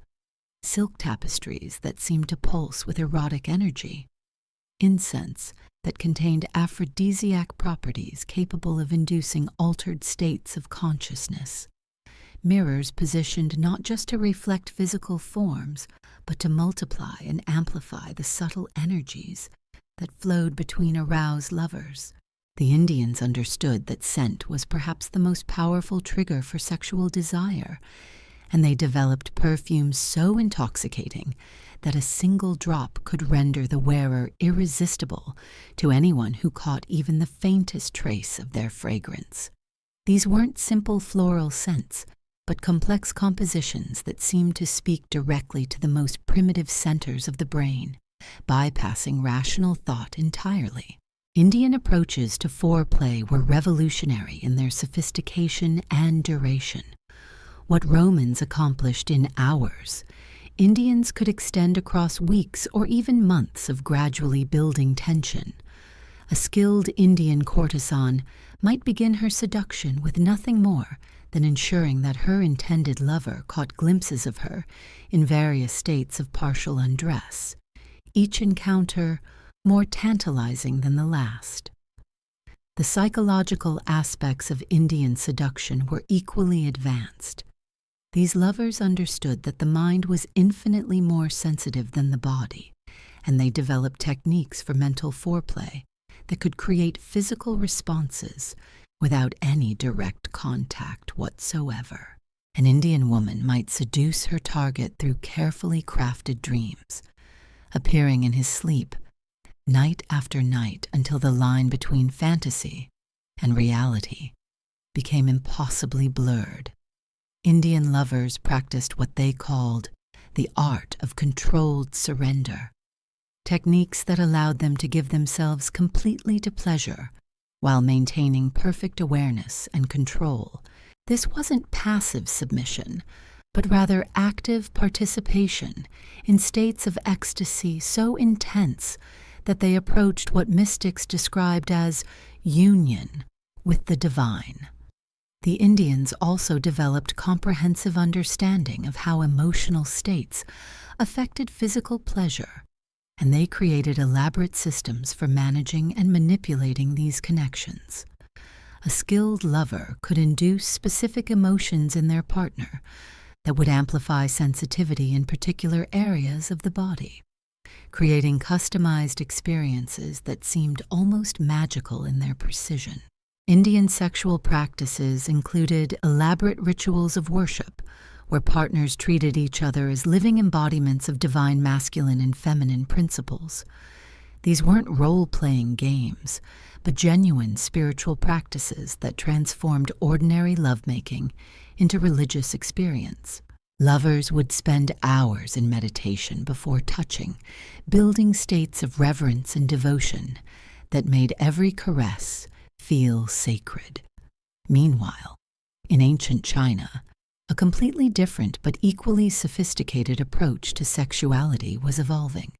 Silk tapestries that seemed to pulse with erotic energy, incense that contained aphrodisiac properties capable of inducing altered states of consciousness, mirrors positioned not just to reflect physical forms, but to multiply and amplify the subtle energies that flowed between aroused lovers. The Indians understood that scent was perhaps the most powerful trigger for sexual desire, and they developed perfumes so intoxicating that a single drop could render the wearer irresistible to anyone who caught even the faintest trace of their fragrance. These weren't simple floral scents, but complex compositions that seemed to speak directly to the most primitive centers of the brain, bypassing rational thought entirely. Indian approaches to foreplay were revolutionary in their sophistication and duration. What Romans accomplished in hours, Indians could extend across weeks or even months of gradually building tension. A skilled Indian courtesan might begin her seduction with nothing more than ensuring that her intended lover caught glimpses of her in various states of partial undress, each encounter more tantalizing than the last. The psychological aspects of Indian seduction were equally advanced. These lovers understood that the mind was infinitely more sensitive than the body, and they developed techniques for mental foreplay that could create physical responses without any direct contact whatsoever. An Indian woman might seduce her target through carefully crafted dreams, appearing in his sleep night after night until the line between fantasy and reality became impossibly blurred. Indian lovers practiced what they called the art of controlled surrender, techniques that allowed them to give themselves completely to pleasure while maintaining perfect awareness and control. This wasn't passive submission, but rather active participation in states of ecstasy so intense that they approached what mystics described as union with the divine. The Indians also developed comprehensive understanding of how emotional states affected physical pleasure, and they created elaborate systems for managing and manipulating these connections. A skilled lover could induce specific emotions in their partner that would amplify sensitivity in particular areas of the body, creating customized experiences that seemed almost magical in their precision. Indian sexual practices included elaborate rituals of worship, where partners treated each other as living embodiments of divine masculine and feminine principles. These weren't role-playing games, but genuine spiritual practices that transformed ordinary lovemaking into religious experience. Lovers would spend hours in meditation before touching, building states of reverence and devotion that made every caress feel sacred. Meanwhile, in ancient China, a completely different but equally sophisticated approach to sexuality was evolving.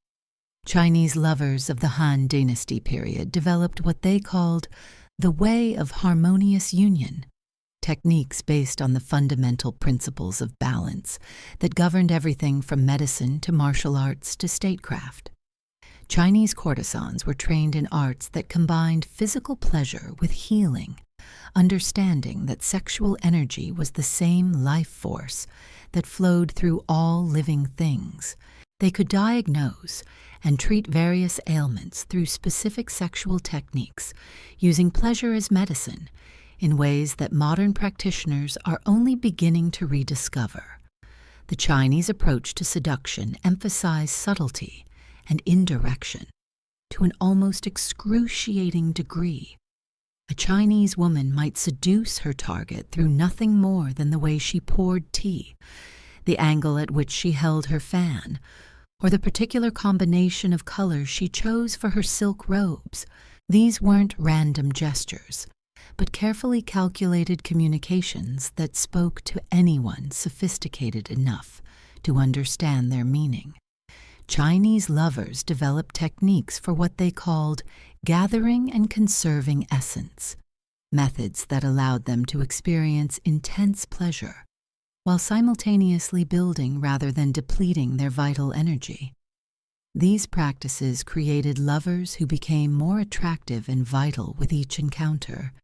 Chinese lovers of the Han Dynasty period developed what they called the way of harmonious union, techniques based on the fundamental principles of balance that governed everything from medicine to martial arts to statecraft. Chinese courtesans were trained in arts that combined physical pleasure with healing, understanding that sexual energy was the same life force that flowed through all living things. They could diagnose and treat various ailments through specific sexual techniques, using pleasure as medicine in ways that modern practitioners are only beginning to rediscover. The Chinese approach to seduction emphasized subtlety and indirection to an almost excruciating degree. A Chinese woman might seduce her target through nothing more than the way she poured tea, the angle at which she held her fan, or the particular combination of colors she chose for her silk robes. These weren't random gestures, but carefully calculated communications that spoke to anyone sophisticated enough to understand their meaning. Chinese lovers developed techniques for what they called gathering and conserving essence, methods that allowed them to experience intense pleasure while simultaneously building rather than depleting their vital energy. These practices created lovers who became more attractive and vital with each encounter,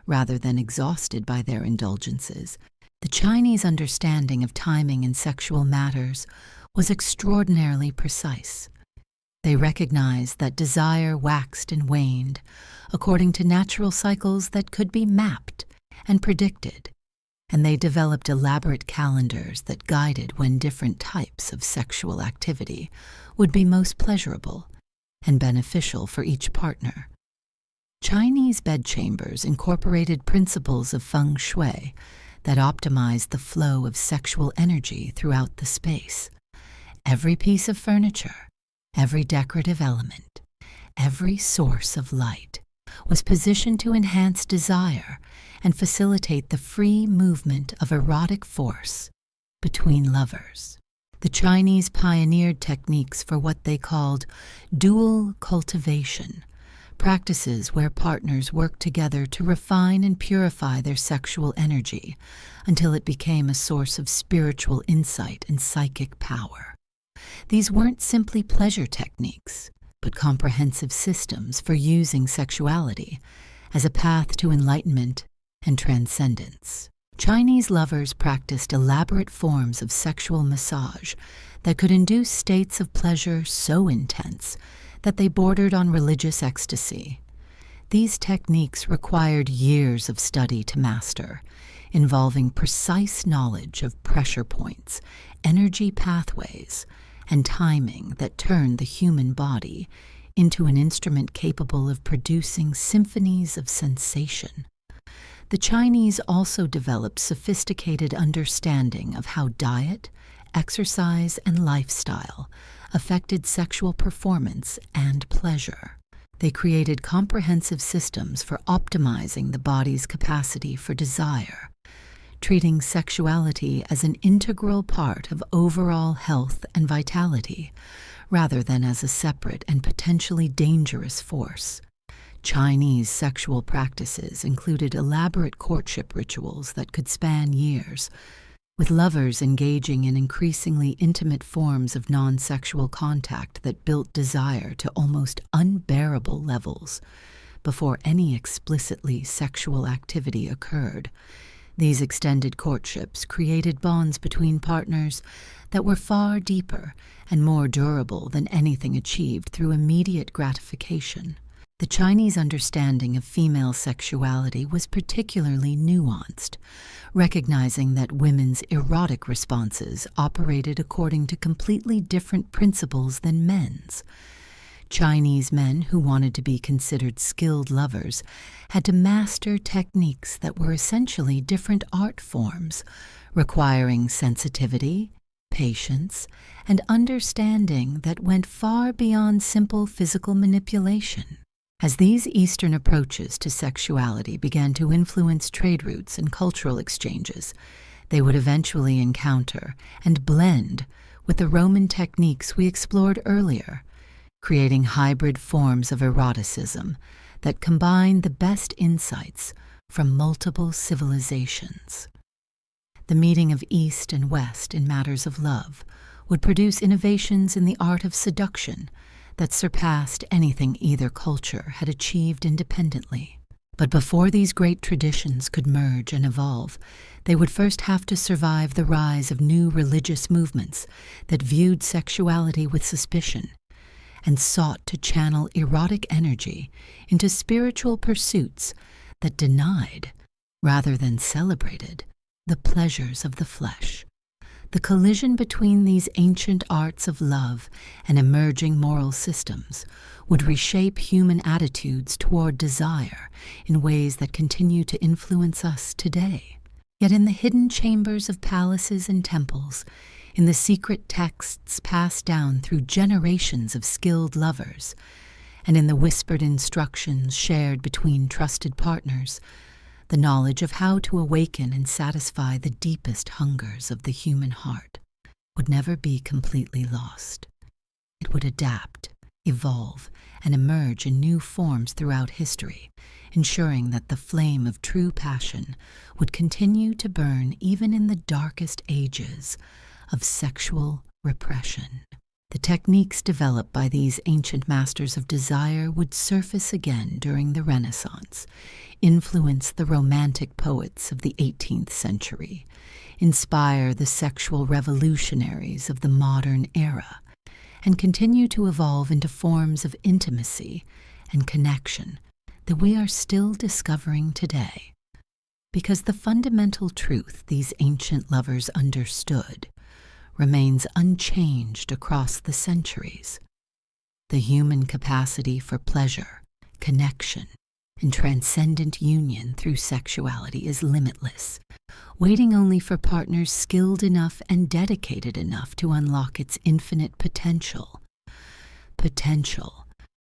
rather than exhausted by their indulgences. The Chinese understanding of timing in sexual matters was extraordinarily precise. They recognized that desire waxed and waned according to natural cycles that could be mapped and predicted, and they developed elaborate calendars that guided when different types of sexual activity would be most pleasurable and beneficial for each partner. Chinese bedchambers incorporated principles of feng shui that optimized the flow of sexual energy throughout the space. Every piece of furniture, every decorative element, every source of light was positioned to enhance desire and facilitate the free movement of erotic force between lovers. The Chinese pioneered techniques for what they called dual cultivation, practices where partners worked together to refine and purify their sexual energy until it became a source of spiritual insight and psychic power. These weren't simply pleasure techniques, but comprehensive systems for using sexuality as a path to enlightenment and transcendence. Chinese lovers practiced elaborate forms of sexual massage that could induce states of pleasure so intense that they bordered on religious ecstasy. These techniques required years of study to master, involving precise knowledge of pressure points, energy pathways, and timing that turned the human body into an instrument capable of producing symphonies of sensation. The Chinese also developed sophisticated understanding of how diet, exercise, and lifestyle affected sexual performance and pleasure. They created comprehensive systems for optimizing the body's capacity for desire, treating sexuality as an integral part of overall health and vitality, rather than as a separate and potentially dangerous force. Chinese sexual practices included elaborate courtship rituals that could span years, with lovers engaging in increasingly intimate forms of non-sexual contact that built desire to almost unbearable levels before any explicitly sexual activity occurred. These extended courtships created bonds between partners that were far deeper and more durable than anything achieved through immediate gratification. The Chinese understanding of female sexuality was particularly nuanced, recognizing that women's erotic responses operated according to completely different principles than men's. Chinese men who wanted to be considered skilled lovers had to master techniques that were essentially different art forms, requiring sensitivity, patience, and understanding that went far beyond simple physical manipulation. As these Eastern approaches to sexuality began to influence trade routes and cultural exchanges, they would eventually encounter and blend with the Roman techniques we explored earlier, creating hybrid forms of eroticism that combine the best insights from multiple civilizations. The meeting of East and West in matters of love would produce innovations in the art of seduction that surpassed anything either culture had achieved independently. But before these great traditions could merge and evolve, they would first have to survive the rise of new religious movements that viewed sexuality with suspicion and sought to channel erotic energy into spiritual pursuits that denied, rather than celebrated, the pleasures of the flesh. The collision between these ancient arts of love and emerging moral systems would reshape human attitudes toward desire in ways that continue to influence us today. Yet in the hidden chambers of palaces and temples, in the secret texts passed down through generations of skilled lovers, and in the whispered instructions shared between trusted partners, the knowledge of how to awaken and satisfy the deepest hungers of the human heart would never be completely lost. It would adapt, evolve, and emerge in new forms throughout history, ensuring that the flame of true passion would continue to burn even in the darkest ages of sexual repression. The techniques developed by these ancient masters of desire would surface again during the Renaissance, influence the romantic poets of the 18th century, inspire the sexual revolutionaries of the modern era, and continue to evolve into forms of intimacy and connection that we are still discovering today. Because the fundamental truth these ancient lovers understood remains unchanged across the centuries. The human capacity for pleasure, connection, and transcendent union through sexuality is limitless, waiting only for partners skilled enough and dedicated enough to unlock its infinite potential.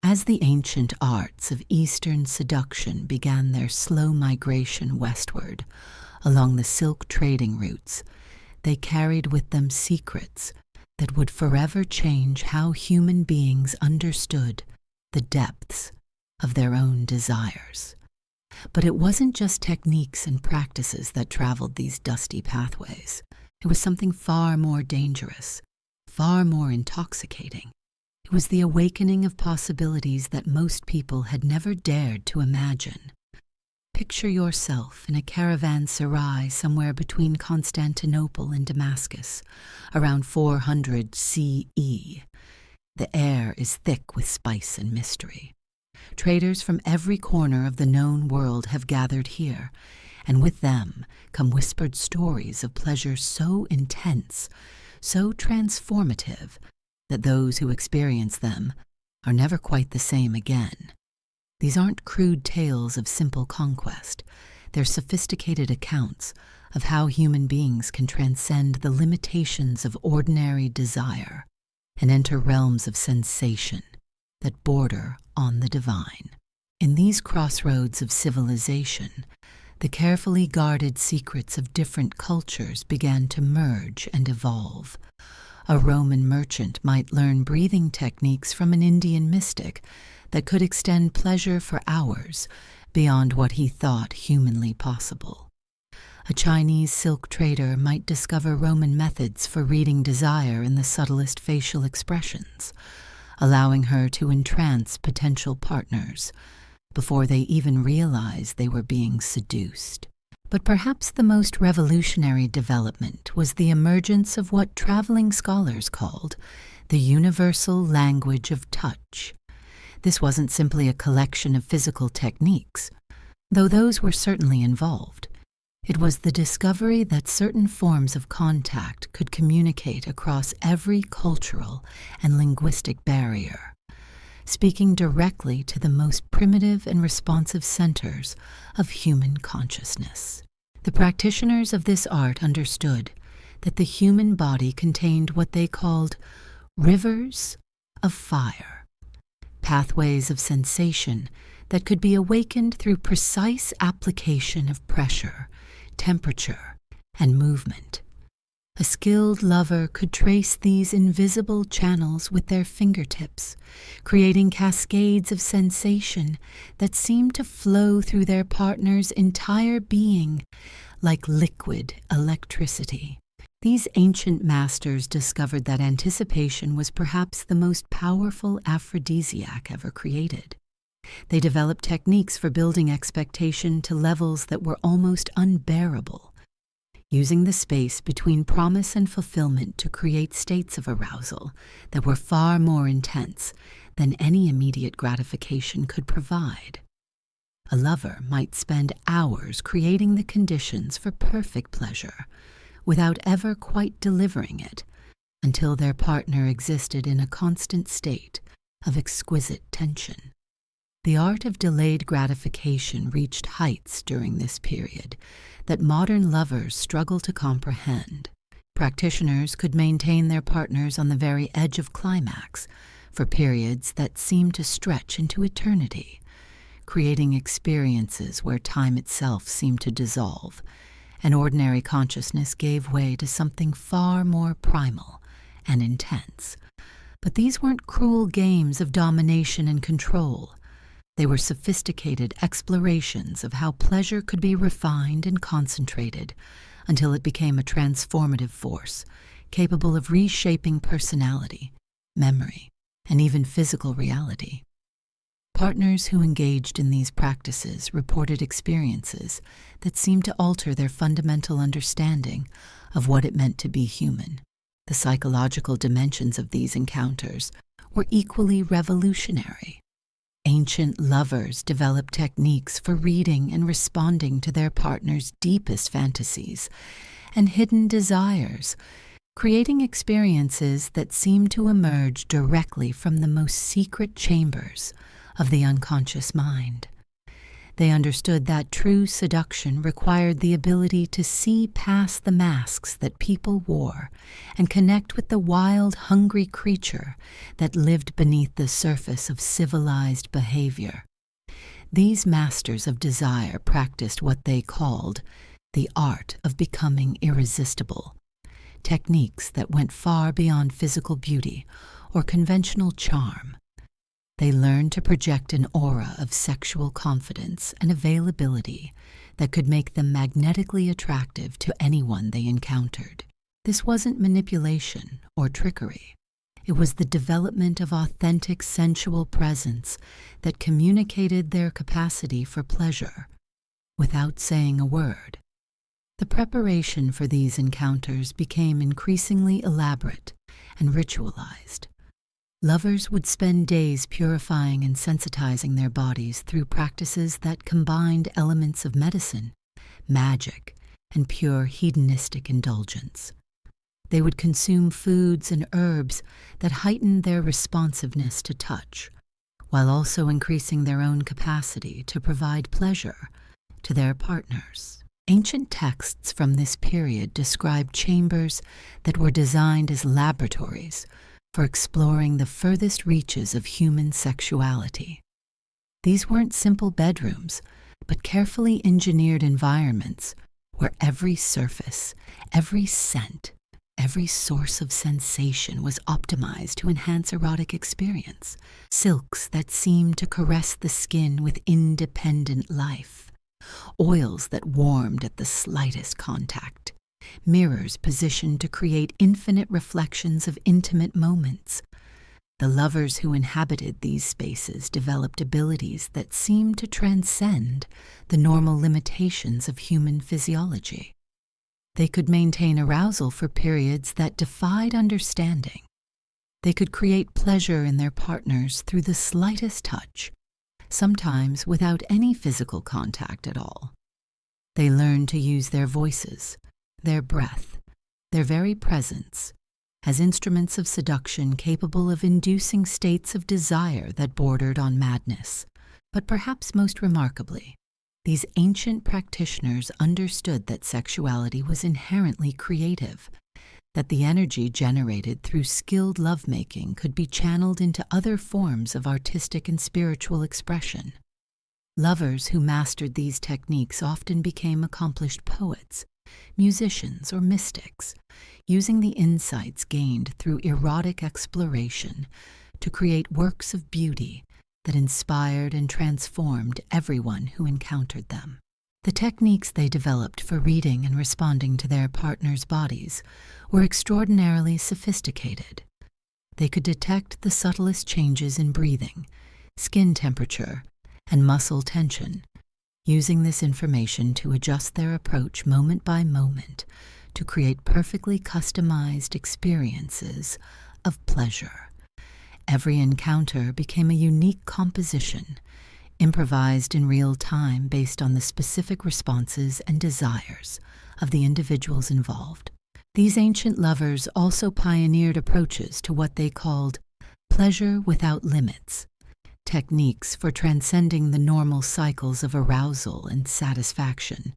As the ancient arts of Eastern seduction began their slow migration westward along the silk trading routes, they carried with them secrets that would forever change how human beings understood the depths of their own desires. But it wasn't just techniques and practices that traveled these dusty pathways. It was something far more dangerous, far more intoxicating. It was the awakening of possibilities that most people had never dared to imagine. Picture yourself in a caravanserai somewhere between Constantinople and Damascus, around 400 CE. The air is thick with spice and mystery. Traders from every corner of the known world have gathered here, and with them come whispered stories of pleasure so intense, so transformative, that those who experience them are never quite the same again. These aren't crude tales of simple conquest. They're sophisticated accounts of how human beings can transcend the limitations of ordinary desire and enter realms of sensation that border on the divine. In these crossroads of civilization, the carefully guarded secrets of different cultures began to merge and evolve. A Roman merchant might learn breathing techniques from an Indian mystic that could extend pleasure for hours beyond what he thought humanly possible. A Chinese silk trader might discover Roman methods for reading desire in the subtlest facial expressions, allowing her to entrance potential partners before they even realized they were being seduced. But perhaps the most revolutionary development was the emergence of what traveling scholars called the universal language of touch. This wasn't simply a collection of physical techniques, though those were certainly involved. It was the discovery that certain forms of contact could communicate across every cultural and linguistic barrier, speaking directly to the most primitive and responsive centers of human consciousness. The practitioners of this art understood that the human body contained what they called rivers of fire, pathways of sensation that could be awakened through precise application of pressure, temperature, and movement. A skilled lover could trace these invisible channels with their fingertips, creating cascades of sensation that seemed to flow through their partner's entire being like liquid electricity. These ancient masters discovered that anticipation was perhaps the most powerful aphrodisiac ever created. They developed techniques for building expectation to levels that were almost unbearable, using the space between promise and fulfillment to create states of arousal that were far more intense than any immediate gratification could provide. A lover might spend hours creating the conditions for perfect pleasure without ever quite delivering it, until their partner existed in a constant state of exquisite tension. The art of delayed gratification reached heights during this period that modern lovers struggle to comprehend. Practitioners could maintain their partners on the very edge of climax for periods that seemed to stretch into eternity, creating experiences where time itself seemed to dissolve, and ordinary consciousness gave way to something far more primal and intense. But these weren't cruel games of domination and control. They were sophisticated explorations of how pleasure could be refined and concentrated until it became a transformative force, capable of reshaping personality, memory, and even physical reality. Partners who engaged in these practices reported experiences that seemed to alter their fundamental understanding of what it meant to be human. The psychological dimensions of these encounters were equally revolutionary. Ancient lovers developed techniques for reading and responding to their partner's deepest fantasies and hidden desires, creating experiences that seemed to emerge directly from the most secret chambers of the unconscious mind. They understood that true seduction required the ability to see past the masks that people wore and connect with the wild, hungry creature that lived beneath the surface of civilized behavior. These masters of desire practiced what they called the art of becoming irresistible, techniques that went far beyond physical beauty or conventional charm. They learned to project an aura of sexual confidence and availability that could make them magnetically attractive to anyone they encountered. This wasn't manipulation or trickery. It was the development of authentic sensual presence that communicated their capacity for pleasure without saying a word. The preparation for these encounters became increasingly elaborate and ritualized. Lovers would spend days purifying and sensitizing their bodies through practices that combined elements of medicine, magic, and pure hedonistic indulgence. They would consume foods and herbs that heightened their responsiveness to touch, while also increasing their own capacity to provide pleasure to their partners. Ancient texts from this period describe chambers that were designed as laboratories for exploring the furthest reaches of human sexuality. These weren't simple bedrooms, but carefully engineered environments where every surface, every scent, every source of sensation was optimized to enhance erotic experience. Silks that seemed to caress the skin with independent life, oils that warmed at the slightest contact, mirrors positioned to create infinite reflections of intimate moments. The lovers who inhabited these spaces developed abilities that seemed to transcend the normal limitations of human physiology. They could maintain arousal for periods that defied understanding. They could create pleasure in their partners through the slightest touch, sometimes without any physical contact at all. They learned to use their voices, their breath, their very presence, as instruments of seduction capable of inducing states of desire that bordered on madness. But perhaps most remarkably, these ancient practitioners understood that sexuality was inherently creative, that the energy generated through skilled lovemaking could be channeled into other forms of artistic and spiritual expression. Lovers who mastered these techniques often became accomplished poets, musicians, or mystics, using the insights gained through erotic exploration to create works of beauty that inspired and transformed everyone who encountered them. The techniques they developed for reading and responding to their partners' bodies were extraordinarily sophisticated. They could detect the subtlest changes in breathing, skin temperature, and muscle tension, using this information to adjust their approach moment by moment to create perfectly customized experiences of pleasure. Every encounter became a unique composition, improvised in real time based on the specific responses and desires of the individuals involved. These ancient lovers also pioneered approaches to what they called pleasure without limits, techniques for transcending the normal cycles of arousal and satisfaction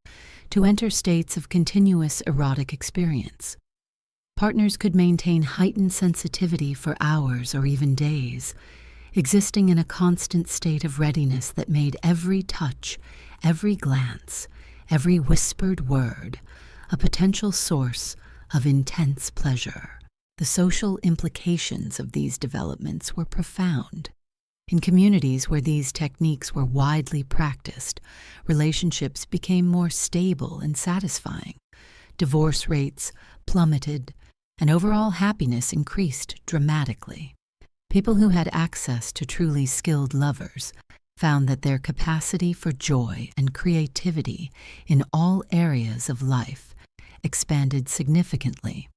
to enter states of continuous erotic experience. Partners could maintain heightened sensitivity for hours or even days, existing in a constant state of readiness that made every touch, every glance, every whispered word a potential source of intense pleasure. The social implications of these developments were profound. In communities where these techniques were widely practiced, relationships became more stable and satisfying. Divorce rates plummeted, and overall happiness increased dramatically. People who had access to truly skilled lovers found that their capacity for joy and creativity in all areas of life expanded significantly.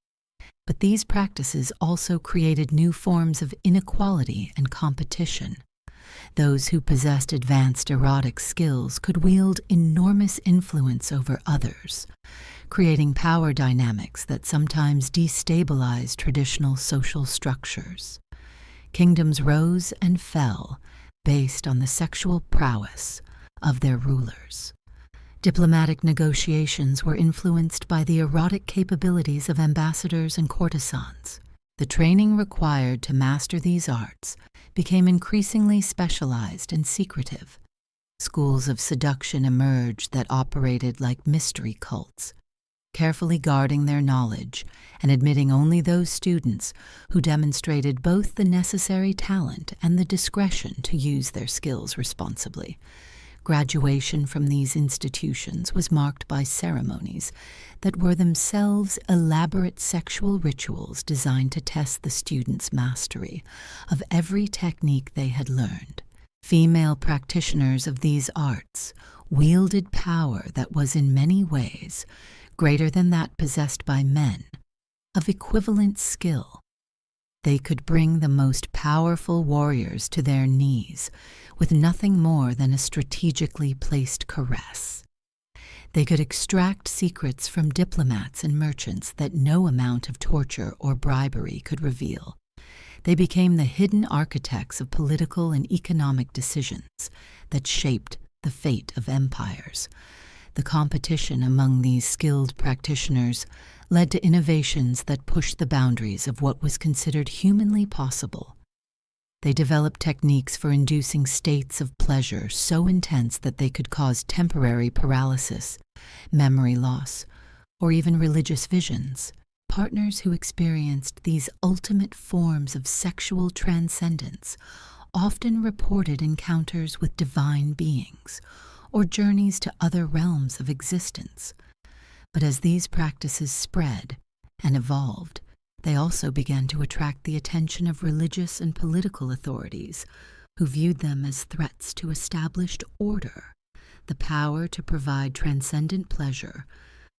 But these practices also created new forms of inequality and competition. Those who possessed advanced erotic skills could wield enormous influence over others, creating power dynamics that sometimes destabilized traditional social structures. Kingdoms rose and fell based on the sexual prowess of their rulers. Diplomatic negotiations were influenced by the erotic capabilities of ambassadors and courtesans. The training required to master these arts became increasingly specialized and secretive. Schools of seduction emerged that operated like mystery cults, carefully guarding their knowledge and admitting only those students who demonstrated both the necessary talent and the discretion to use their skills responsibly. Graduation from these institutions was marked by ceremonies that were themselves elaborate sexual rituals designed to test the students' mastery of every technique they had learned. Female practitioners of these arts wielded power that was in many ways greater than that possessed by men, of equivalent skill. They could bring the most powerful warriors to their knees with nothing more than a strategically placed caress. They could extract secrets from diplomats and merchants that no amount of torture or bribery could reveal. They became the hidden architects of political and economic decisions that shaped the fate of empires. The competition among these skilled practitioners led to innovations that pushed the boundaries of what was considered humanly possible. They developed techniques for inducing states of pleasure so intense that they could cause temporary paralysis, memory loss, or even religious visions. Partners who experienced these ultimate forms of sexual transcendence often reported encounters with divine beings or journeys to other realms of existence. But as these practices spread and evolved, they also began to attract the attention of religious and political authorities who viewed them as threats to established order. The power to provide transcendent pleasure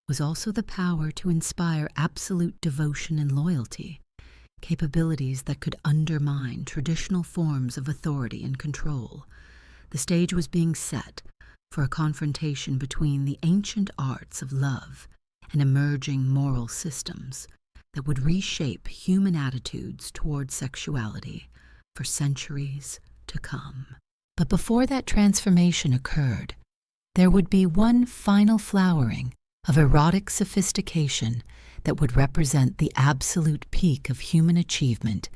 was also the power to inspire absolute devotion and loyalty, capabilities that could undermine traditional forms of authority and control. The stage was being set for a confrontation between the ancient arts of love and emerging moral systems that would reshape human attitudes toward sexuality for centuries to come. But before that transformation occurred, there would be one final flowering of erotic sophistication that would represent the absolute peak of human achievement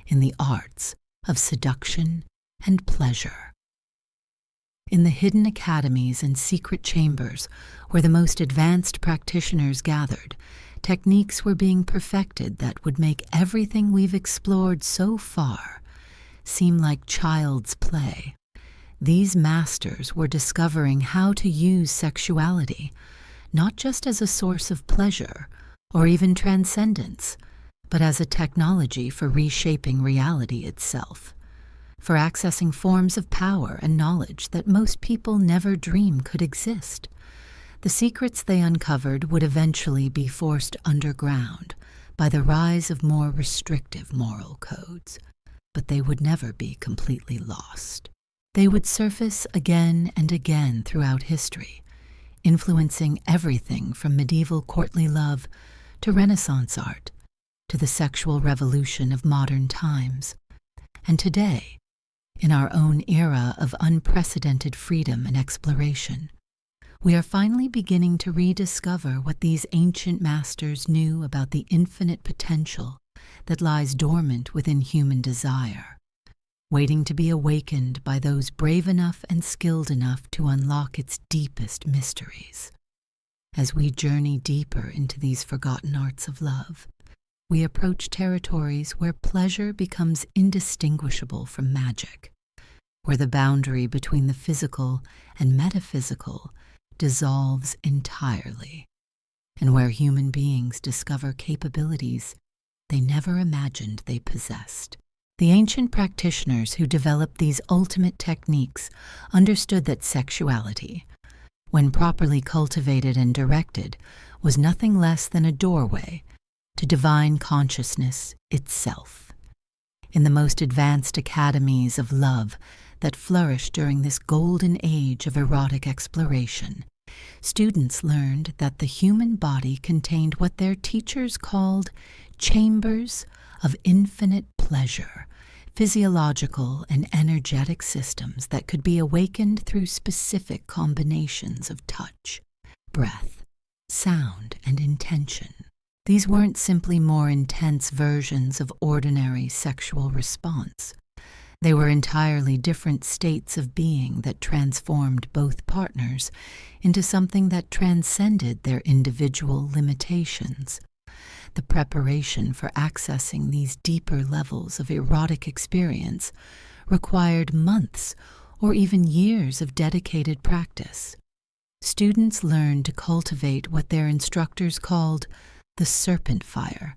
in the arts of seduction and pleasure. In the hidden academies and secret chambers where the most advanced practitioners gathered, techniques were being perfected that would make everything we've explored so far seem like child's play. These masters were discovering how to use sexuality, not just as a source of pleasure or even transcendence, but as a technology for reshaping reality itself, for accessing forms of power and knowledge that most people never dream could exist. The secrets they uncovered would eventually be forced underground by the rise of more restrictive moral codes, but they would never be completely lost. They would surface again and again throughout history, influencing everything from medieval courtly love to Renaissance art, to the sexual revolution of modern times. And today, in our own era of unprecedented freedom and exploration, we are finally beginning to rediscover what these ancient masters knew about the infinite potential that lies dormant within human desire, waiting to be awakened by those brave enough and skilled enough to unlock its deepest mysteries. As we journey deeper into these forgotten arts of love, we approach territories where pleasure becomes indistinguishable from magic, where the boundary between the physical and metaphysical dissolves entirely, and where human beings discover capabilities they never imagined they possessed. The ancient practitioners who developed these ultimate techniques understood that sexuality, when properly cultivated and directed, was nothing less than a doorway to divine consciousness itself. In the most advanced academies of love that flourished during this golden age of erotic exploration, students learned that the human body contained what their teachers called chambers of infinite pleasure, physiological and energetic systems that could be awakened through specific combinations of touch, breath, sound, and intention. These weren't simply more intense versions of ordinary sexual response. They were entirely different states of being that transformed both partners into something that transcended their individual limitations. The preparation for accessing these deeper levels of erotic experience required months or even years of dedicated practice. Students learned to cultivate what their instructors called the serpent fire,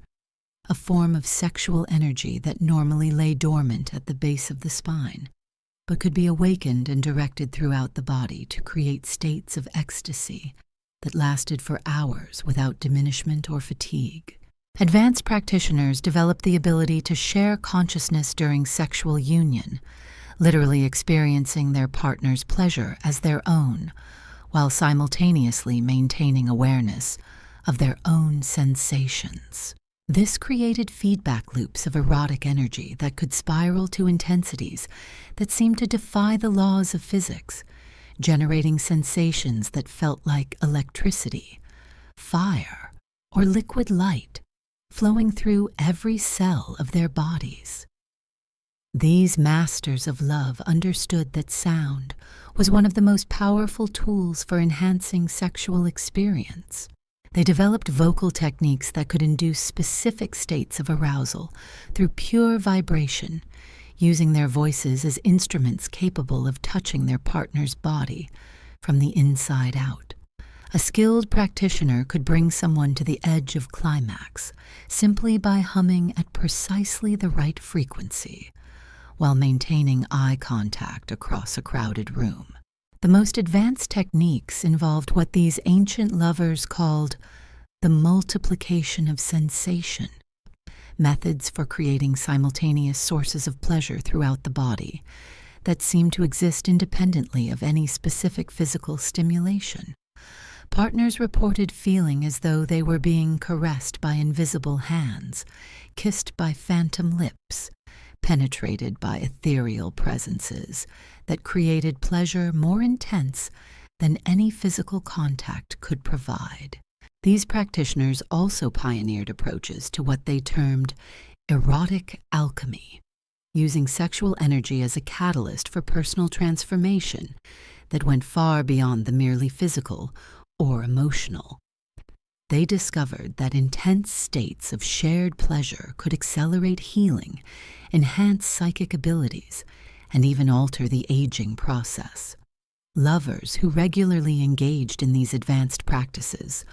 a form of sexual energy that normally lay dormant at the base of the spine, but could be awakened and directed throughout the body to create states of ecstasy that lasted for hours without diminishment or fatigue. Advanced practitioners developed the ability to share consciousness during sexual union, literally experiencing their partner's pleasure as their own, while simultaneously maintaining awareness of their own sensations. This created feedback loops of erotic energy that could spiral to intensities that seemed to defy the laws of physics, generating sensations that felt like electricity, fire, or liquid light flowing through every cell of their bodies. These masters of love understood that sound was one of the most powerful tools for enhancing sexual experience. They developed vocal techniques that could induce specific states of arousal through pure vibration, using their voices as instruments capable of touching their partner's body from the inside out. A skilled practitioner could bring someone to the edge of climax simply by humming at precisely the right frequency, while maintaining eye contact across a crowded room. The most advanced techniques involved what these ancient lovers called the multiplication of sensation, methods for creating simultaneous sources of pleasure throughout the body that seemed to exist independently of any specific physical stimulation. Partners reported feeling as though they were being caressed by invisible hands, kissed by phantom lips, penetrated by ethereal presences that created pleasure more intense than any physical contact could provide. These practitioners also pioneered approaches to what they termed erotic alchemy, using sexual energy as a catalyst for personal transformation. that went far beyond the merely physical or emotional. They discovered that intense states of shared pleasure could accelerate healing, enhance psychic abilities, and even alter the aging process. Lovers who regularly engaged in these advanced practices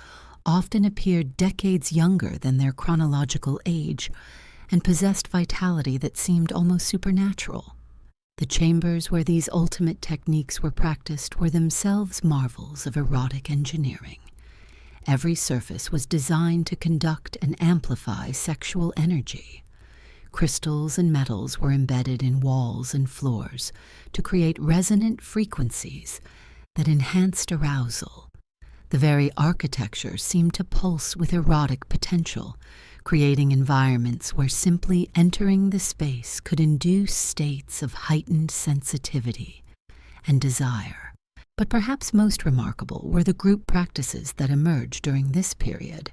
often appeared decades younger than their chronological age and possessed vitality that seemed almost supernatural. The chambers where these ultimate techniques were practiced were themselves marvels of erotic engineering. Every surface was designed to conduct and amplify sexual energy. Crystals and metals were embedded in walls and floors to create resonant frequencies that enhanced arousal. The very architecture seemed to pulse with erotic potential, creating environments where simply entering the space could induce states of heightened sensitivity and desire. But perhaps most remarkable were the group practices that emerged during this period.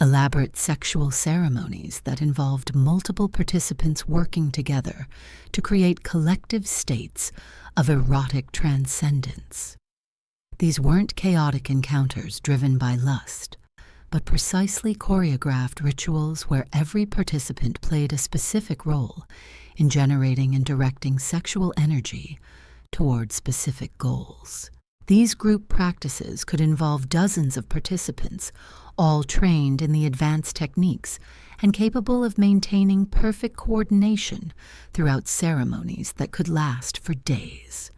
Elaborate sexual ceremonies that involved multiple participants working together to create collective states of erotic transcendence. These weren't chaotic encounters driven by lust, but precisely choreographed rituals where every participant played a specific role in generating and directing sexual energy toward specific goals. These group practices could involve dozens of participants, all trained in the advanced techniques and capable of maintaining perfect coordination throughout ceremonies that could last for days.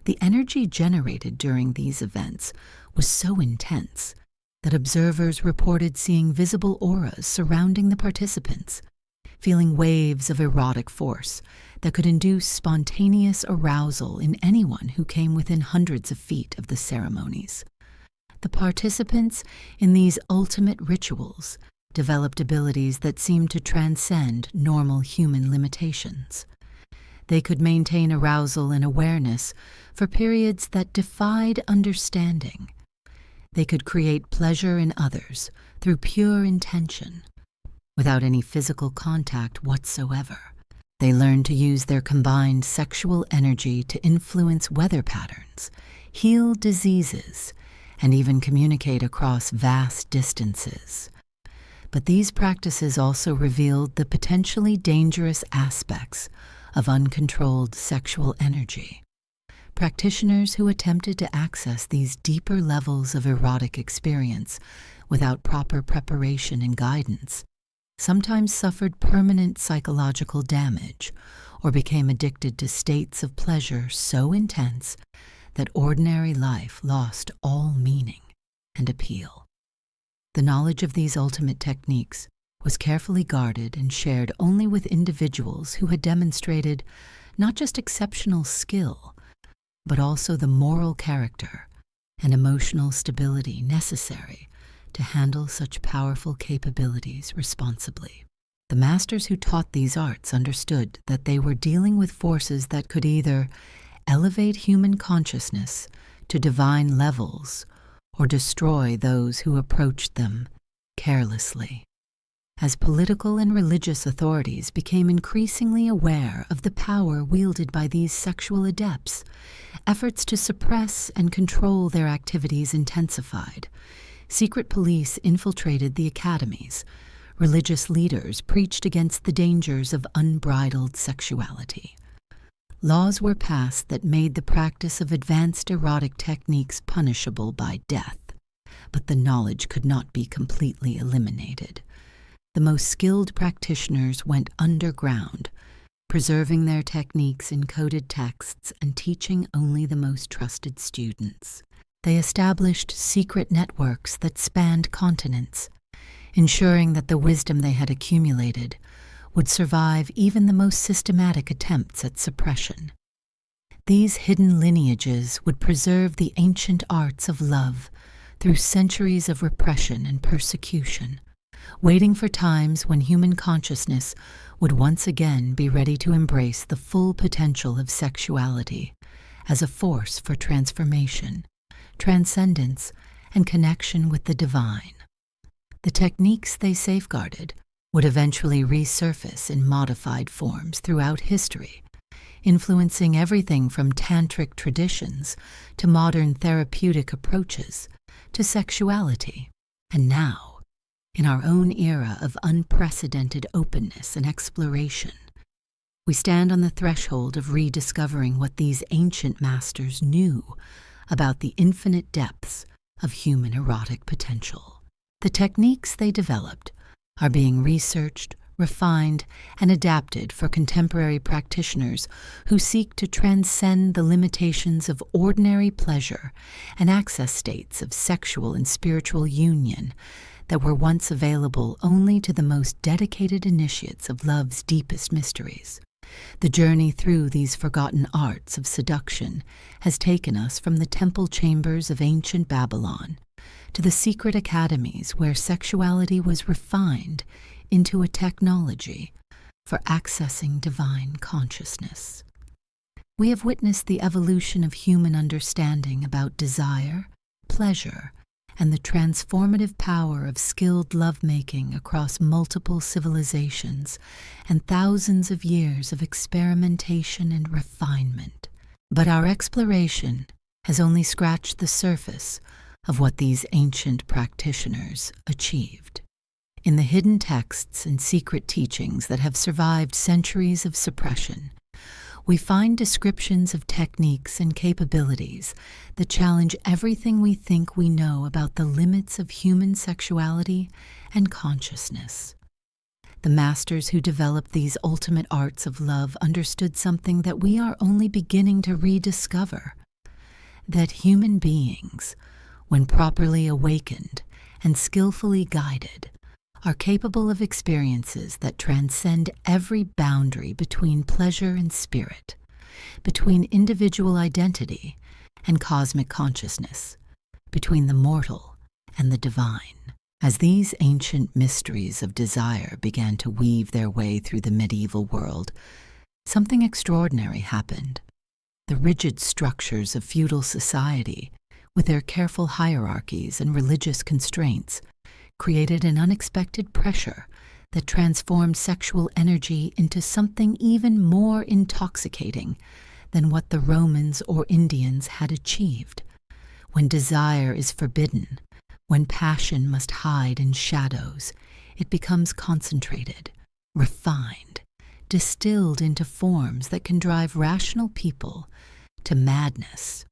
The energy generated during these events was so intense that observers reported seeing visible auras surrounding the participants, feeling waves of erotic force that could induce spontaneous arousal in anyone who came within hundreds of feet of the ceremonies. The participants in these ultimate rituals developed abilities that seemed to transcend normal human limitations. They could maintain arousal and awareness for periods that defied understanding. They could create pleasure in others through pure intention, without any physical contact whatsoever. They learned to use their combined sexual energy to influence weather patterns, heal diseases, and even communicate across vast distances. But these practices also revealed the potentially dangerous aspects of uncontrolled sexual energy. Practitioners who attempted to access these deeper levels of erotic experience without proper preparation and guidance sometimes suffered permanent psychological damage or became addicted to states of pleasure so intense that ordinary life lost all meaning and appeal. The knowledge of these ultimate techniques was carefully guarded and shared only with individuals who had demonstrated not just exceptional skill, but also the moral character and emotional stability necessary to handle such powerful capabilities responsibly. The masters who taught these arts understood that they were dealing with forces that could either elevate human consciousness to divine levels or destroy those who approached them carelessly. As political and religious authorities became increasingly aware of the power wielded by these sexual adepts, efforts to suppress and control their activities intensified. Secret police infiltrated the academies. Religious leaders preached against the dangers of unbridled sexuality. Laws were passed that made the practice of advanced erotic techniques punishable by death, but the knowledge could not be completely eliminated. The most skilled practitioners went underground, preserving their techniques in coded texts and teaching only the most trusted students. They established secret networks that spanned continents, ensuring that the wisdom they had accumulated would survive even the most systematic attempts at suppression. These hidden lineages would preserve the ancient arts of love through centuries of repression and persecution, waiting for times when human consciousness would once again be ready to embrace the full potential of sexuality as a force for transformation, transcendence, and connection with the divine. The techniques they safeguarded would eventually resurface in modified forms throughout history, influencing everything from tantric traditions to modern therapeutic approaches to sexuality. And now, in our own era of unprecedented openness and exploration, we stand on the threshold of rediscovering what these ancient masters knew about the infinite depths of human erotic potential. The techniques they developed are being researched, refined, and adapted for contemporary practitioners who seek to transcend the limitations of ordinary pleasure and access states of sexual and spiritual union that were once available only to the most dedicated initiates of love's deepest mysteries. The journey through these forgotten arts of seduction has taken us from the temple chambers of ancient Babylon to the secret academies where sexuality was refined into a technology for accessing divine consciousness. We have witnessed the evolution of human understanding about desire, pleasure, and the transformative power of skilled lovemaking across multiple civilizations and thousands of years of experimentation and refinement. But our exploration has only scratched the surface of what these ancient practitioners achieved. In the hidden texts and secret teachings that have survived centuries of suppression, we find descriptions of techniques and capabilities that challenge everything we think we know about the limits of human sexuality and consciousness. The masters who developed these ultimate arts of love understood something that we are only beginning to rediscover: that human beings, when properly awakened and skillfully guided, are capable of experiences that transcend every boundary between pleasure and spirit, between individual identity and cosmic consciousness, between the mortal and the divine. As these ancient mysteries of desire began to weave their way through the medieval world, something extraordinary happened. The rigid structures of feudal society, with their careful hierarchies and religious constraints, created an unexpected pressure that transformed sexual energy into something even more intoxicating than what the Romans or Indians had achieved. When desire is forbidden, when passion must hide in shadows, it becomes concentrated, refined, distilled into forms that can drive rational people to madness.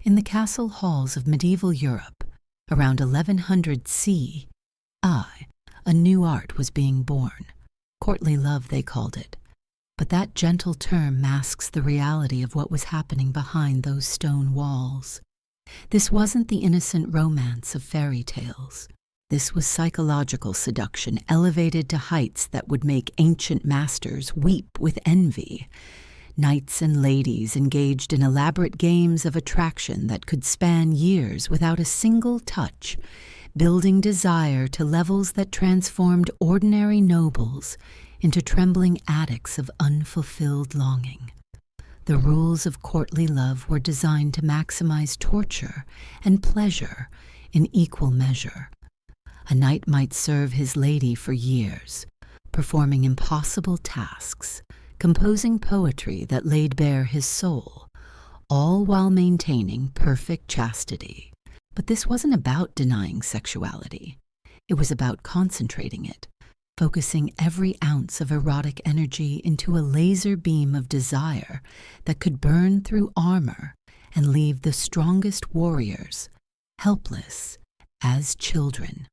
In the castle halls of medieval Europe, around 1100 CE, a new art was being born. Courtly love, they called it. But that gentle term masks the reality of what was happening behind those stone walls. This wasn't the innocent romance of fairy tales. This was psychological seduction elevated to heights that would make ancient masters weep with envy. Knights and ladies engaged in elaborate games of attraction that could span years without a single touch, building desire to levels that transformed ordinary nobles into trembling addicts of unfulfilled longing. The rules of courtly love were designed to maximize torture and pleasure in equal measure. A knight might serve his lady for years, performing impossible tasks, composing poetry that laid bare his soul, all while maintaining perfect chastity. But this wasn't about denying sexuality. It was about concentrating it, focusing every ounce of erotic energy into a laser beam of desire that could burn through armor and leave the strongest warriors helpless as children.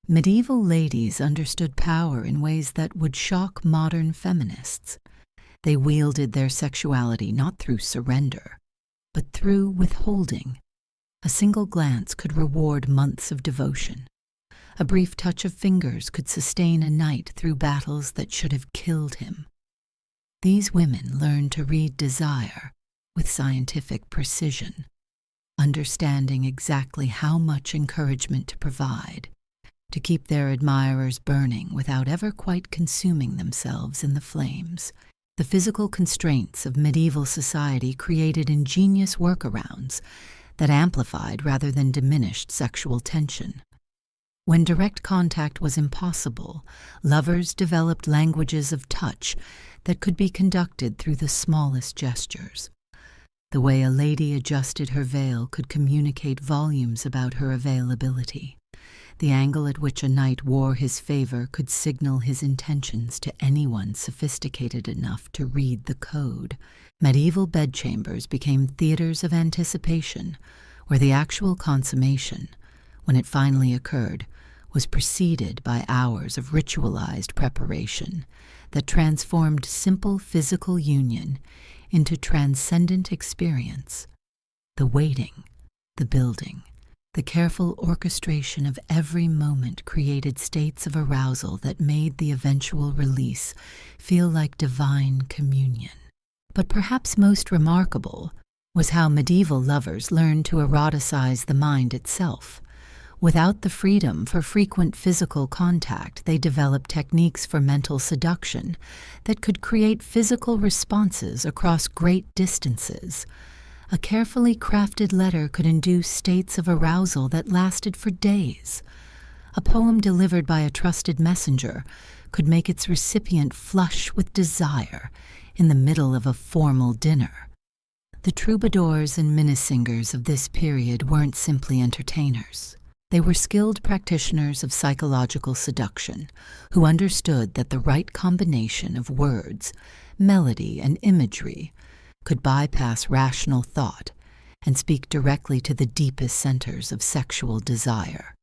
Medieval ladies understood power in ways that would shock modern feminists. They wielded their sexuality not through surrender, but through withholding. A single glance could reward months of devotion. A brief touch of fingers could sustain a knight through battles that should have killed him. These women learned to read desire with scientific precision, understanding exactly how much encouragement to provide, to keep their admirers burning without ever quite consuming themselves in the flames. The physical constraints of medieval society created ingenious workarounds that amplified rather than diminished sexual tension. When direct contact was impossible, lovers developed languages of touch that could be conducted through the smallest gestures. The way a lady adjusted her veil could communicate volumes about her availability. The angle at which a knight wore his favor could signal his intentions to anyone sophisticated enough to read the code. Medieval bedchambers became theaters of anticipation, where the actual consummation, when it finally occurred, was preceded by hours of ritualized preparation that transformed simple physical union into transcendent experience. The waiting, the building, the careful orchestration of every moment created states of arousal that made the eventual release feel like divine communion. But perhaps most remarkable was how medieval lovers learned to eroticize the mind itself. Without the freedom for frequent physical contact, they developed techniques for mental seduction that could create physical responses across great distances. A carefully crafted letter could induce states of arousal that lasted for days. A poem delivered by a trusted messenger could make its recipient flush with desire in the middle of a formal dinner. The troubadours and minnesingers of this period weren't simply entertainers. They were skilled practitioners of psychological seduction who understood that the right combination of words, melody, and imagery could bypass rational thought and speak directly to the deepest centers of sexual desire.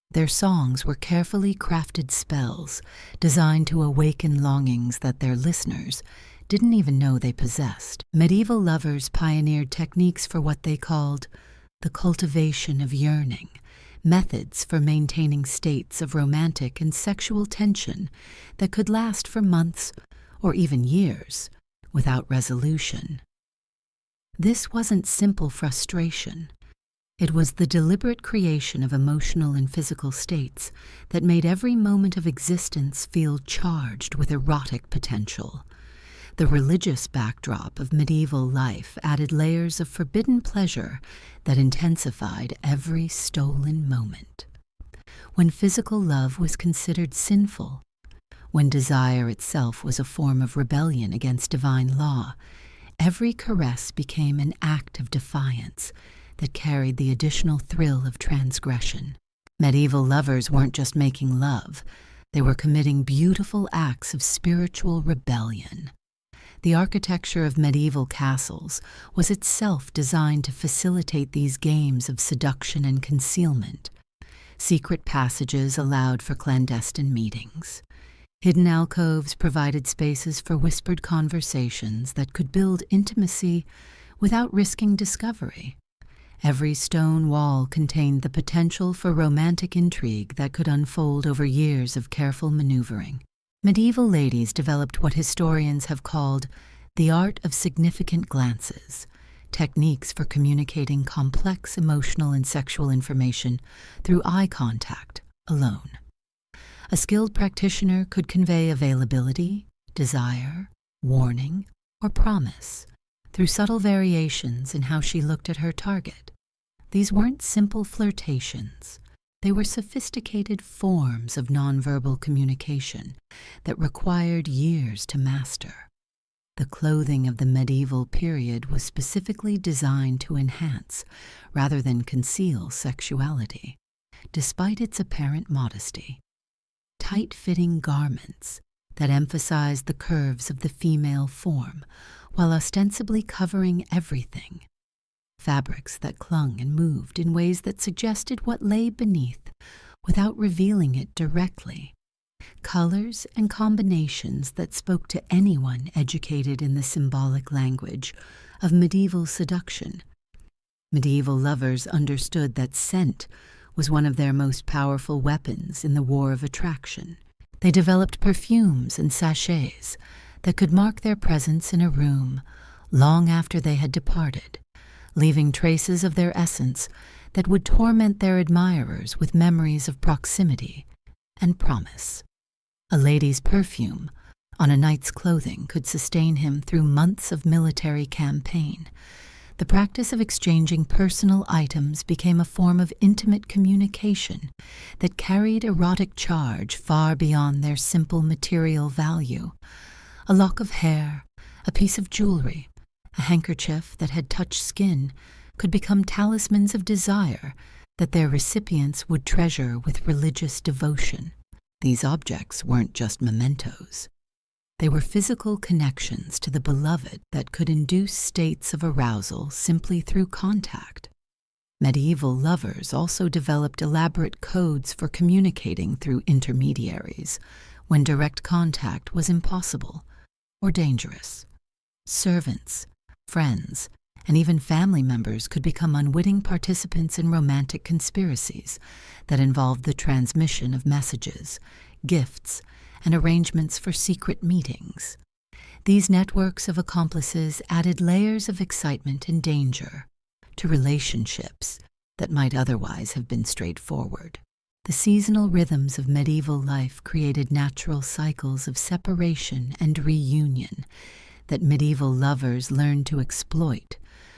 Their songs were carefully crafted spells designed to awaken longings that their listeners didn't even know they possessed. Medieval lovers pioneered techniques for what they called the cultivation of yearning, methods for maintaining states of romantic and sexual tension that could last for months or even years without resolution. This wasn't simple frustration. It was the deliberate creation of emotional and physical states that made every moment of existence feel charged with erotic potential. The religious backdrop of medieval life added layers of forbidden pleasure that intensified every stolen moment. When physical love was considered sinful, when desire itself was a form of rebellion against divine law, every caress became an act of defiance that carried the additional thrill of transgression. Medieval lovers weren't just making love, they were committing beautiful acts of spiritual rebellion. The architecture of medieval castles was itself designed to facilitate these games of seduction and concealment. Secret passages allowed for clandestine meetings. Hidden alcoves provided spaces for whispered conversations that could build intimacy without risking discovery. Every stone wall contained the potential for romantic intrigue that could unfold over years of careful maneuvering. Medieval ladies developed what historians have called the art of significant glances, techniques for communicating complex emotional and sexual information through eye contact alone. A skilled practitioner could convey availability, desire, warning, or promise through subtle variations in how she looked at her target. These weren't simple flirtations. They were sophisticated forms of nonverbal communication that required years to master. The clothing of the medieval period was specifically designed to enhance, rather than conceal, sexuality, despite its apparent modesty. Tight-fitting garments that emphasized the curves of the female form while ostensibly covering everything. Fabrics that clung and moved in ways that suggested what lay beneath without revealing it directly. Colors and combinations that spoke to anyone educated in the symbolic language of medieval seduction. Medieval lovers understood that scent was one of their most powerful weapons in the war of attraction. They developed perfumes and sachets that could mark their presence in a room long after they had departed, leaving traces of their essence that would torment their admirers with memories of proximity and promise. A lady's perfume on a knight's clothing could sustain him through months of military campaign. The practice of exchanging personal items became a form of intimate communication that carried erotic charge far beyond their simple material value. A lock of hair, a piece of jewelry, a handkerchief that had touched skin could become talismans of desire that their recipients would treasure with religious devotion. These objects weren't just mementos. They were physical connections to the beloved that could induce states of arousal simply through contact. Medieval lovers also developed elaborate codes for communicating through intermediaries when direct contact was impossible or dangerous. Servants, friends, and even family members could become unwitting participants in romantic conspiracies that involved the transmission of messages, gifts, and arrangements for secret meetings. These networks of accomplices added layers of excitement and danger to relationships that might otherwise have been straightforward. The seasonal rhythms of medieval life created natural cycles of separation and reunion that medieval lovers learned to exploit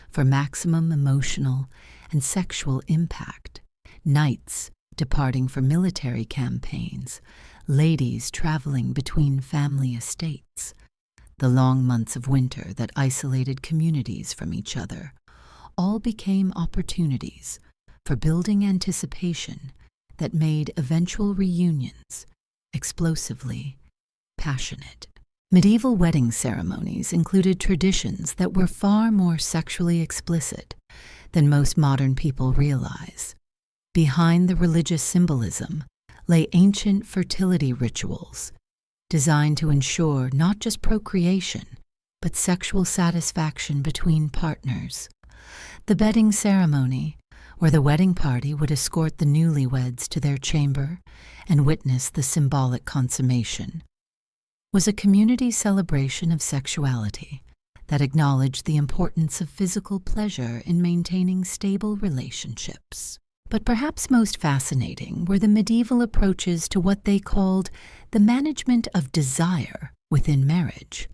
for maximum emotional and sexual impact. Knights departing for military campaigns, ladies traveling between family estates, the long months of winter that isolated communities from each other, all became opportunities for building anticipation that made eventual reunions explosively passionate. Medieval wedding ceremonies included traditions that were far more sexually explicit than most modern people realize. Behind the religious symbolism lay ancient fertility rituals designed to ensure not just procreation, but sexual satisfaction between partners. The bedding ceremony, where the wedding party would escort the newlyweds to their chamber and witness the symbolic consummation, was a community celebration of sexuality that acknowledged the importance of physical pleasure in maintaining stable relationships. But perhaps most fascinating were the medieval approaches to what they called the management of desire within marriage.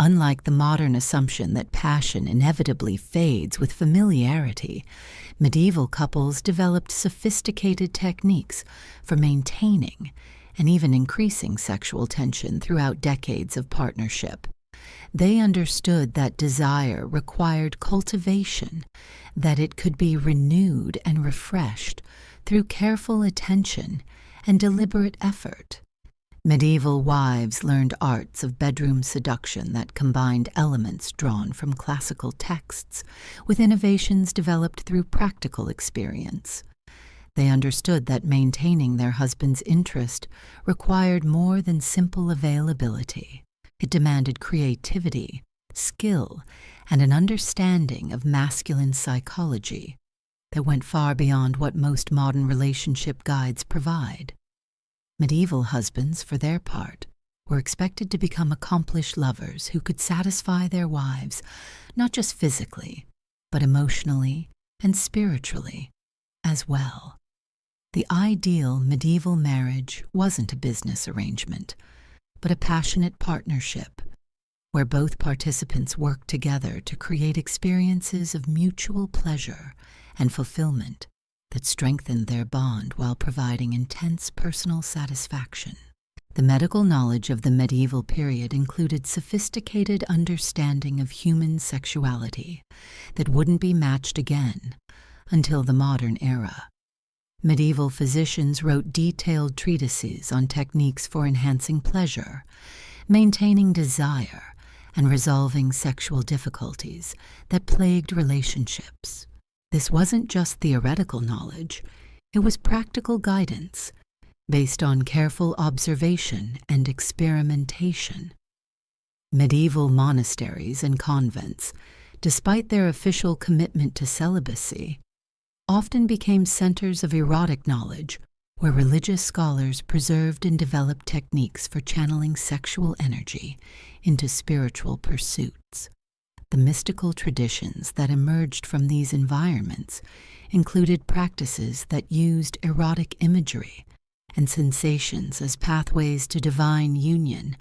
Unlike the modern assumption that passion inevitably fades with familiarity, medieval couples developed sophisticated techniques for maintaining and even increasing sexual tension throughout decades of partnership. They understood that desire required cultivation, that it could be renewed and refreshed through careful attention and deliberate effort. Medieval wives learned arts of bedroom seduction that combined elements drawn from classical texts with innovations developed through practical experience. They understood that maintaining their husband's interest required more than simple availability. It demanded creativity, skill, and an understanding of masculine psychology that went far beyond what most modern relationship guides provide. Medieval husbands, for their part, were expected to become accomplished lovers who could satisfy their wives not just physically, but emotionally and spiritually as well. The ideal medieval marriage wasn't a business arrangement, but a passionate partnership where both participants worked together to create experiences of mutual pleasure and fulfillment that strengthened their bond while providing intense personal satisfaction. The medical knowledge of the medieval period included sophisticated understanding of human sexuality that wouldn't be matched again until the modern era. Medieval physicians wrote detailed treatises on techniques for enhancing pleasure, maintaining desire, and resolving sexual difficulties that plagued relationships. This wasn't just theoretical knowledge, it was practical guidance based on careful observation and experimentation. Medieval monasteries and convents, despite their official commitment to celibacy, often became centers of erotic knowledge where religious scholars preserved and developed techniques for channeling sexual energy into spiritual pursuits. The mystical traditions that emerged from these environments included practices that used erotic imagery and sensations as pathways to divine union,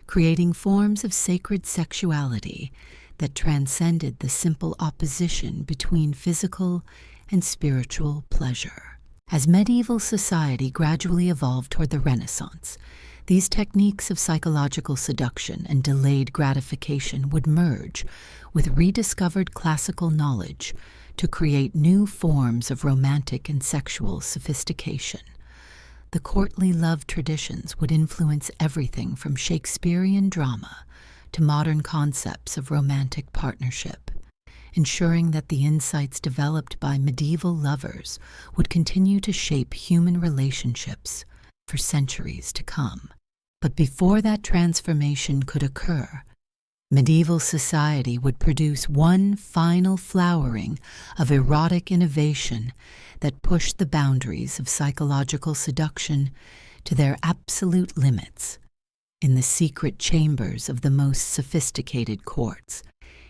creating forms of sacred sexuality that transcended the simple opposition between physical and spiritual pleasure. As medieval society gradually evolved toward the Renaissance, these techniques of psychological seduction and delayed gratification would merge with rediscovered classical knowledge to create new forms of romantic and sexual sophistication. The courtly love traditions would influence everything from Shakespearean drama to modern concepts of romantic partnership, ensuring that the insights developed by medieval lovers would continue to shape human relationships for centuries to come. But before that transformation could occur, medieval society would produce one final flowering of erotic innovation that pushed the boundaries of psychological seduction to their absolute limits. In the secret chambers of the most sophisticated courts,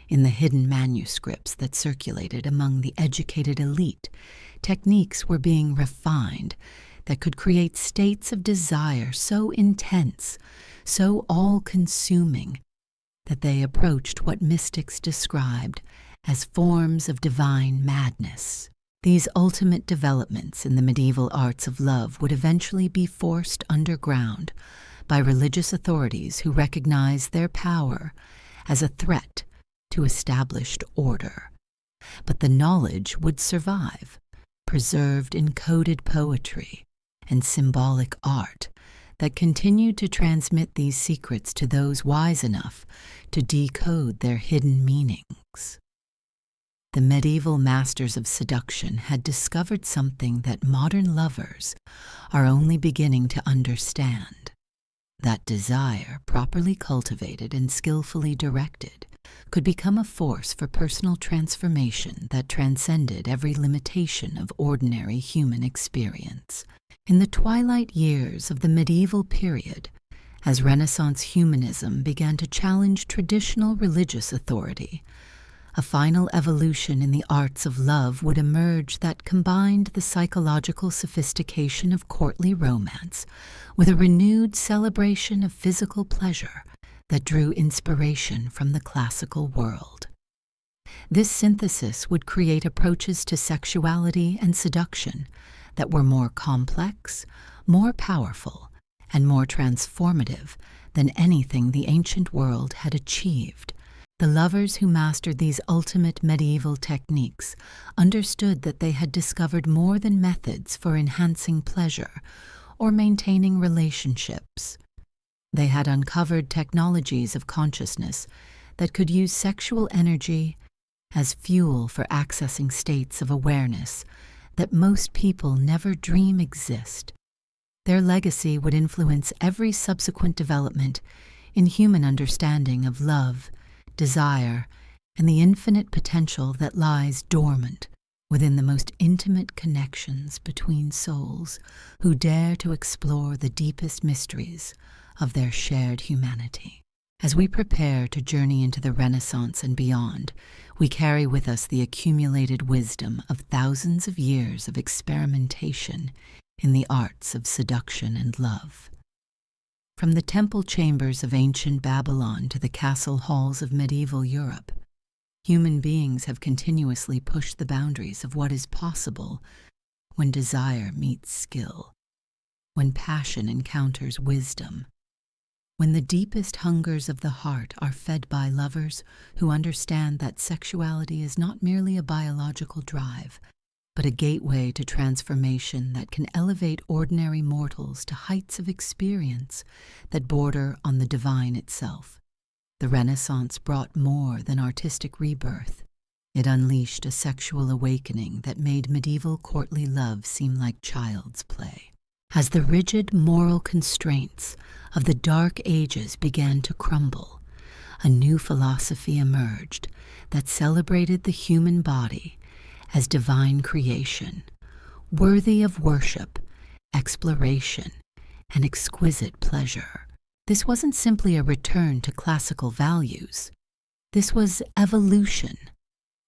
in the hidden manuscripts that circulated among the educated elite, techniques were being refined that could create states of desire so intense, so all-consuming, that they approached what mystics described as forms of divine madness. These ultimate developments in the medieval arts of love would eventually be forced underground by religious authorities who recognized their power as a threat to established order. But the knowledge would survive, preserved in coded poetry and symbolic art that continued to transmit these secrets to those wise enough to decode their hidden meanings. The medieval masters of seduction had discovered something that modern lovers are only beginning to understand: that desire, properly cultivated and skillfully directed, could become a force for personal transformation that transcended every limitation of ordinary human experience. In the twilight years of the medieval period, as Renaissance humanism began to challenge traditional religious authority, a final evolution in the arts of love would emerge that combined the psychological sophistication of courtly romance with a renewed celebration of physical pleasure that drew inspiration from the classical world. This synthesis would create approaches to sexuality and seduction that were more complex, more powerful, and more transformative than anything the ancient world had achieved. The lovers who mastered these ultimate medieval techniques understood that they had discovered more than methods for enhancing pleasure or maintaining relationships. They had uncovered technologies of consciousness that could use sexual energy as fuel for accessing states of awareness that most people never dream exist. Their legacy would influence every subsequent development in human understanding of love, desire, and the infinite potential that lies dormant within the most intimate connections between souls who dare to explore the deepest mysteries of their shared humanity. As we prepare to journey into the Renaissance and beyond, we carry with us the accumulated wisdom of thousands of years of experimentation in the arts of seduction and love. From the temple chambers of ancient Babylon to the castle halls of medieval Europe, human beings have continuously pushed the boundaries of what is possible when desire meets skill, when passion encounters wisdom, when the deepest hungers of the heart are fed by lovers who understand that sexuality is not merely a biological drive, but a gateway to transformation that can elevate ordinary mortals to heights of experience that border on the divine itself. The Renaissance brought more than artistic rebirth. It unleashed a sexual awakening that made medieval courtly love seem like child's play. As the rigid moral constraints of the Dark Ages began to crumble, a new philosophy emerged that celebrated the human body as divine creation, worthy of worship, exploration, and exquisite pleasure. This wasn't simply a return to classical values. This was evolution,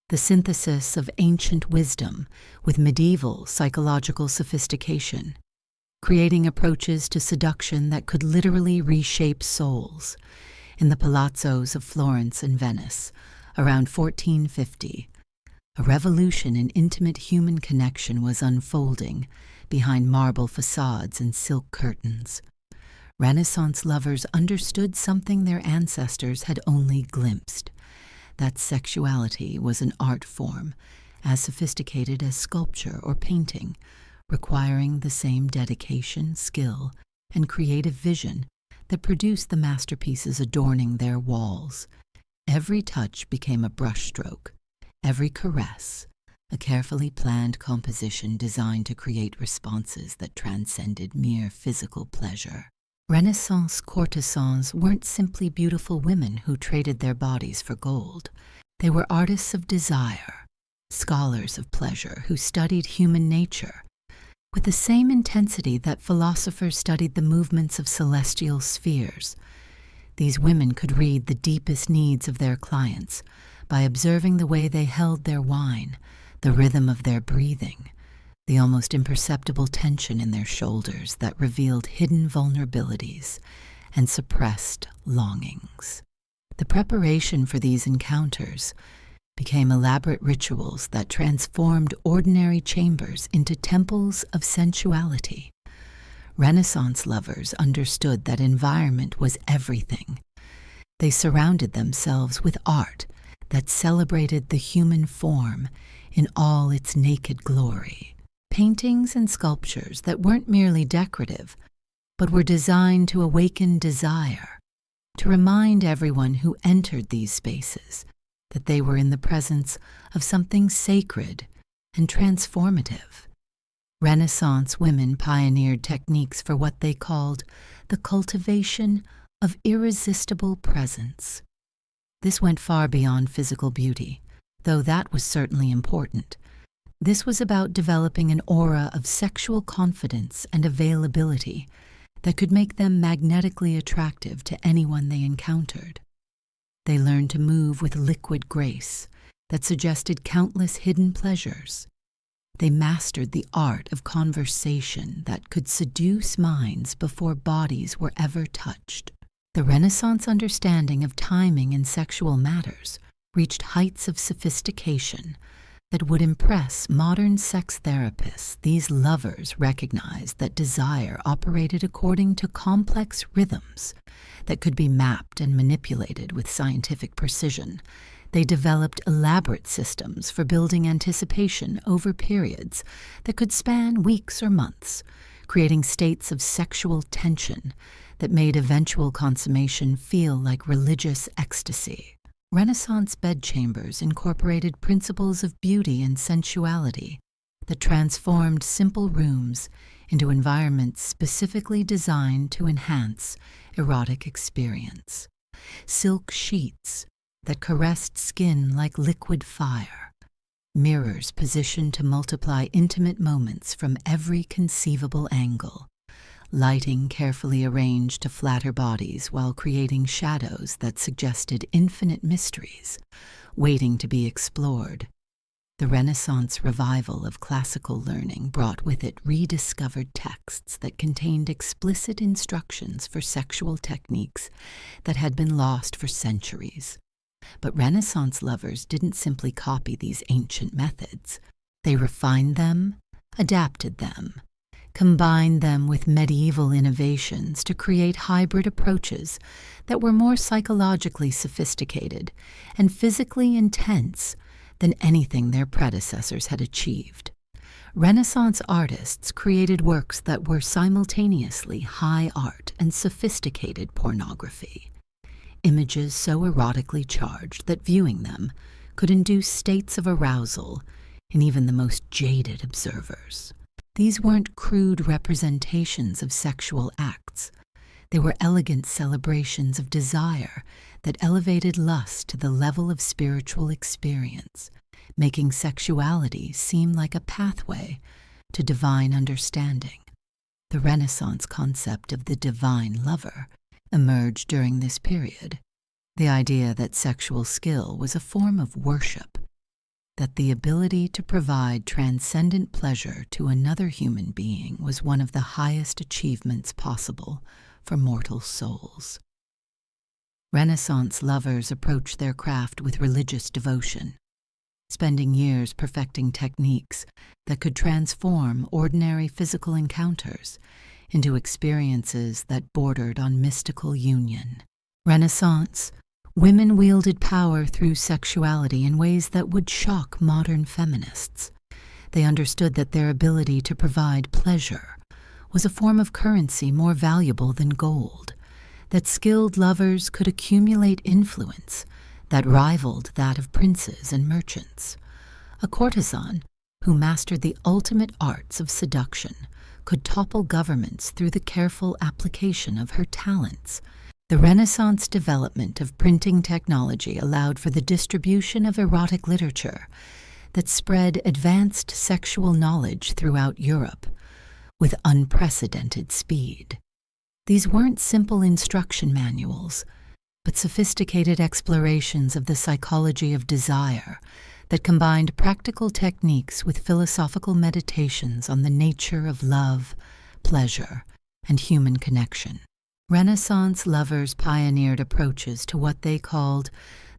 the synthesis of ancient wisdom with medieval psychological sophistication, creating approaches to seduction that could literally reshape souls. In the palazzos of Florence and Venice, Around 1450, a revolution in intimate human connection was unfolding behind marble facades and silk curtains. Renaissance lovers understood something their ancestors had only glimpsed, that sexuality was an art form as sophisticated as sculpture or painting, requiring the same dedication, skill, and creative vision that produced the masterpieces adorning their walls. Every touch became a brushstroke, every caress a carefully planned composition designed to create responses that transcended mere physical pleasure. Renaissance courtesans weren't simply beautiful women who traded their bodies for gold. They were artists of desire, scholars of pleasure who studied human nature with the same intensity that philosophers studied the movements of celestial spheres. These women could read the deepest needs of their clients by observing the way they held their wine, the rhythm of their breathing, the almost imperceptible tension in their shoulders that revealed hidden vulnerabilities and suppressed longings. The preparation for these encounters became elaborate rituals that transformed ordinary chambers into temples of sensuality. Renaissance lovers understood that environment was everything. They surrounded themselves with art that celebrated the human form in all its naked glory. Paintings and sculptures that weren't merely decorative, but were designed to awaken desire, to remind everyone who entered these spaces that they were in the presence of something sacred and transformative. Renaissance women pioneered techniques for what they called the cultivation of irresistible presence. This went far beyond physical beauty, though that was certainly important. This was about developing an aura of sexual confidence and availability that could make them magnetically attractive to anyone they encountered. They learned to move with liquid grace that suggested countless hidden pleasures. They mastered the art of conversation that could seduce minds before bodies were ever touched. The Renaissance understanding of timing in sexual matters reached heights of sophistication that would impress modern sex therapists. These lovers recognized that desire operated according to complex rhythms that could be mapped and manipulated with scientific precision. They developed elaborate systems for building anticipation over periods that could span weeks or months, creating states of sexual tension that made eventual consummation feel like religious ecstasy. Renaissance bedchambers incorporated principles of beauty and sensuality that transformed simple rooms into environments specifically designed to enhance erotic experience. Silk sheets that caressed skin like liquid fire, mirrors positioned to multiply intimate moments from every conceivable angle, lighting carefully arranged to flatter bodies while creating shadows that suggested infinite mysteries waiting to be explored. The Renaissance revival of classical learning brought with it rediscovered texts that contained explicit instructions for sexual techniques that had been lost for centuries. But Renaissance lovers didn't simply copy these ancient methods. They refined them, adapted them, combined them with medieval innovations to create hybrid approaches that were more psychologically sophisticated and physically intense than anything their predecessors had achieved. Renaissance artists created works that were simultaneously high art and sophisticated pornography, images so erotically charged that viewing them could induce states of arousal in even the most jaded observers. These weren't crude representations of sexual acts. They were elegant celebrations of desire that elevated lust to the level of spiritual experience, making sexuality seem like a pathway to divine understanding. The Renaissance concept of the divine lover emerged during this period. The idea that sexual skill was a form of worship, that the ability to provide transcendent pleasure to another human being was one of the highest achievements possible for mortal souls. Renaissance lovers approached their craft with religious devotion, spending years perfecting techniques that could transform ordinary physical encounters into experiences that bordered on mystical union. Renaissance, women wielded power through sexuality in ways that would shock modern feminists. They understood that their ability to provide pleasure was a form of currency more valuable than gold, that skilled lovers could accumulate influence that rivaled that of princes and merchants. A courtesan who mastered the ultimate arts of seduction could topple governments through the careful application of her talents. The Renaissance development of printing technology allowed for the distribution of erotic literature that spread advanced sexual knowledge throughout Europe with unprecedented speed. These weren't simple instruction manuals, but sophisticated explorations of the psychology of desire that combined practical techniques with philosophical meditations on the nature of love, pleasure, and human connection. Renaissance lovers pioneered approaches to what they called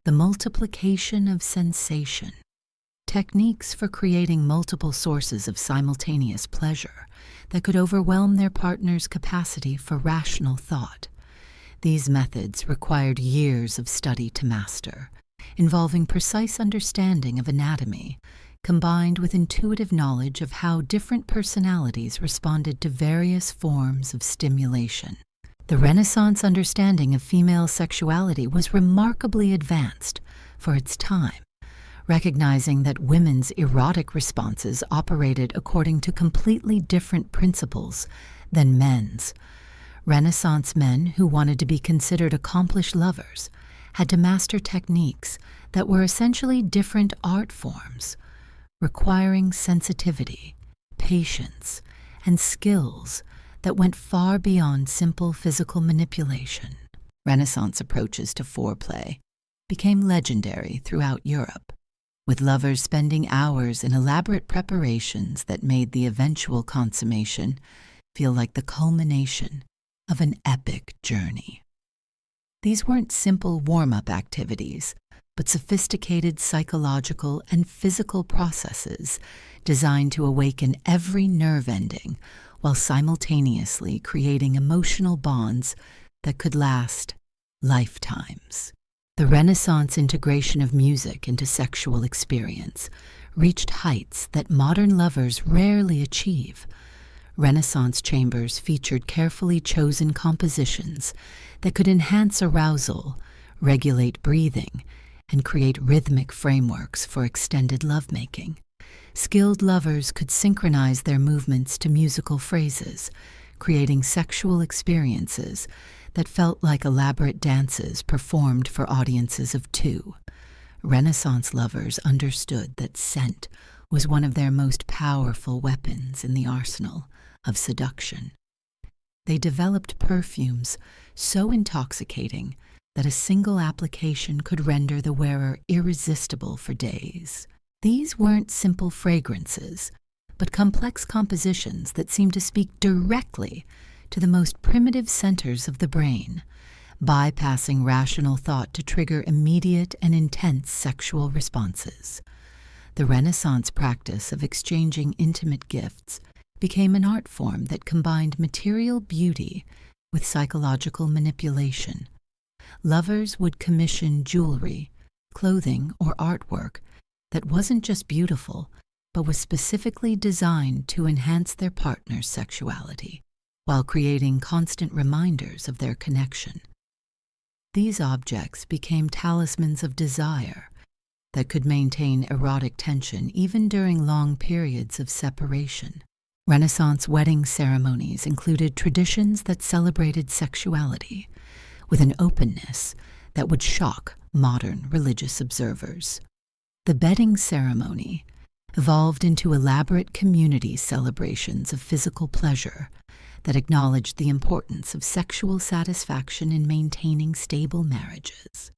the multiplication of sensation, techniques for creating multiple sources of simultaneous pleasure that could overwhelm their partner's capacity for rational thought. These methods required years of study to master, involving precise understanding of anatomy, combined with intuitive knowledge of how different personalities responded to various forms of stimulation. The Renaissance understanding of female sexuality was remarkably advanced for its time, recognizing that women's erotic responses operated according to completely different principles than men's. Renaissance men who wanted to be considered accomplished lovers had to master techniques that were essentially different art forms, requiring sensitivity, patience, and skills that went far beyond simple physical manipulation. Renaissance approaches to foreplay became legendary throughout Europe, with lovers spending hours in elaborate preparations that made the eventual consummation feel like the culmination of an epic journey. These weren't simple warm-up activities, but sophisticated psychological and physical processes designed to awaken every nerve ending while simultaneously creating emotional bonds that could last lifetimes. The Renaissance integration of music into sexual experience reached heights that modern lovers rarely achieve. Renaissance chambers featured carefully chosen compositions that could enhance arousal, regulate breathing, and create rhythmic frameworks for extended lovemaking. Skilled lovers could synchronize their movements to musical phrases, creating sexual experiences that felt like elaborate dances performed for audiences of two. Renaissance lovers understood that scent was one of their most powerful weapons in the arsenal of seduction. They developed perfumes so intoxicating that a single application could render the wearer irresistible for days. These weren't simple fragrances, but complex compositions that seemed to speak directly to the most primitive centers of the brain, bypassing rational thought to trigger immediate and intense sexual responses. The Renaissance practice of exchanging intimate gifts became an art form that combined material beauty with psychological manipulation. Lovers would commission jewelry, clothing, or artwork that wasn't just beautiful, but was specifically designed to enhance their partner's sexuality, while creating constant reminders of their connection. These objects became talismans of desire that could maintain erotic tension even during long periods of separation. Renaissance wedding ceremonies included traditions that celebrated sexuality with an openness that would shock modern religious observers. The bedding ceremony evolved into elaborate community celebrations of physical pleasure that acknowledged the importance of sexual satisfaction in maintaining stable marriages.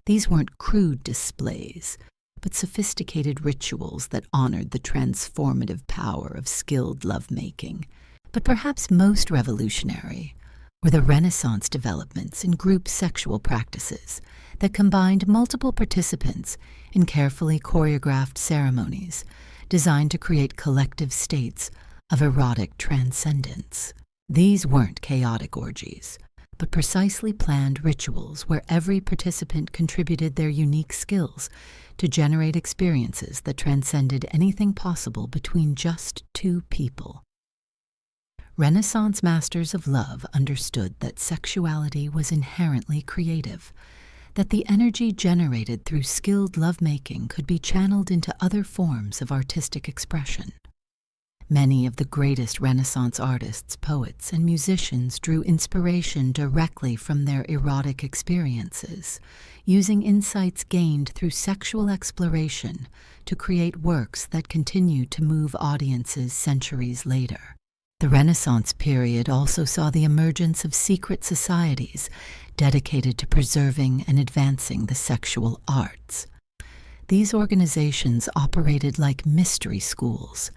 These weren't crude displays, but sophisticated rituals that honored the transformative power of skilled lovemaking. But perhaps most revolutionary were the Renaissance developments in group sexual practices that combined multiple participants in carefully choreographed ceremonies designed to create collective states of erotic transcendence. These weren't chaotic orgies, but precisely planned rituals where every participant contributed their unique skills to generate experiences that transcended anything possible between just two people. Renaissance masters of love understood that sexuality was inherently creative, that the energy generated through skilled lovemaking could be channeled into other forms of artistic expression. Many of the greatest Renaissance artists, poets, and musicians drew inspiration directly from their erotic experiences, using insights gained through sexual exploration to create works that continued to move audiences centuries later. The Renaissance period also saw the emergence of secret societies dedicated to preserving and advancing the sexual arts. These organizations operated like mystery schools,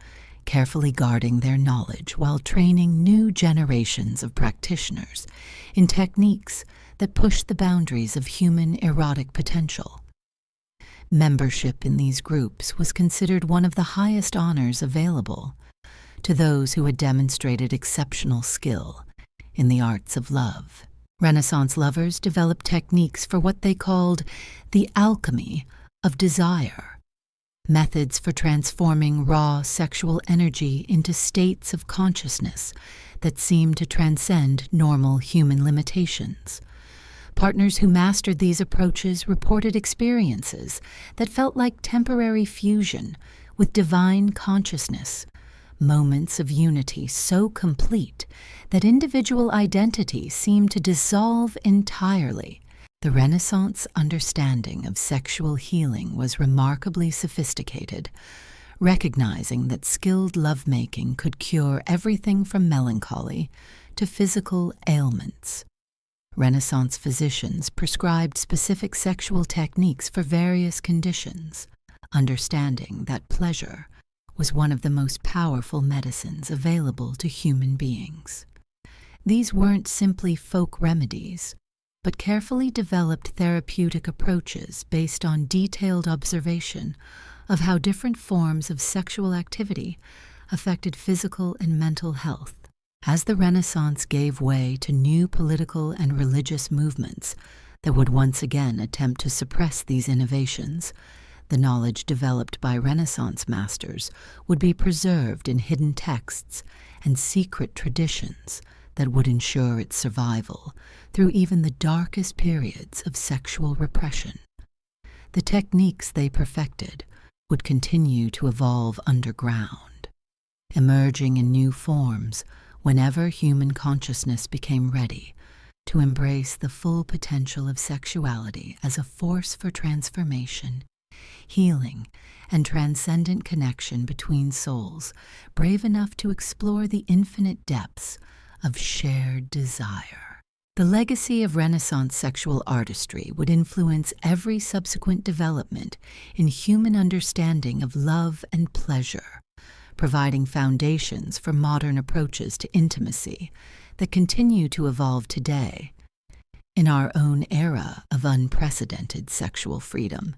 carefully guarding their knowledge while training new generations of practitioners in techniques that pushed the boundaries of human erotic potential. Membership in these groups was considered one of the highest honors available to those who had demonstrated exceptional skill in the arts of love. Renaissance lovers developed techniques for what they called the alchemy of desire, methods for transforming raw sexual energy into states of consciousness that seemed to transcend normal human limitations. Partners who mastered these approaches reported experiences that felt like temporary fusion with divine consciousness, moments of unity so complete that individual identity seemed to dissolve entirely. The Renaissance understanding of sexual healing was remarkably sophisticated, recognizing that skilled lovemaking could cure everything from melancholy to physical ailments. Renaissance physicians prescribed specific sexual techniques for various conditions, understanding that pleasure was one of the most powerful medicines available to human beings. These weren't simply folk remedies, but carefully developed therapeutic approaches based on detailed observation of how different forms of sexual activity affected physical and mental health. As the Renaissance gave way to new political and religious movements that would once again attempt to suppress these innovations, the knowledge developed by Renaissance masters would be preserved in hidden texts and secret traditions that would ensure its survival through even the darkest periods of sexual repression. The techniques they perfected would continue to evolve underground, emerging in new forms whenever human consciousness became ready to embrace the full potential of sexuality as a force for transformation, healing, and transcendent connection between souls, brave enough to explore the infinite depths of shared desire. The legacy of Renaissance sexual artistry would influence every subsequent development in human understanding of love and pleasure, providing foundations for modern approaches to intimacy that continue to evolve today. In our own era of unprecedented sexual freedom,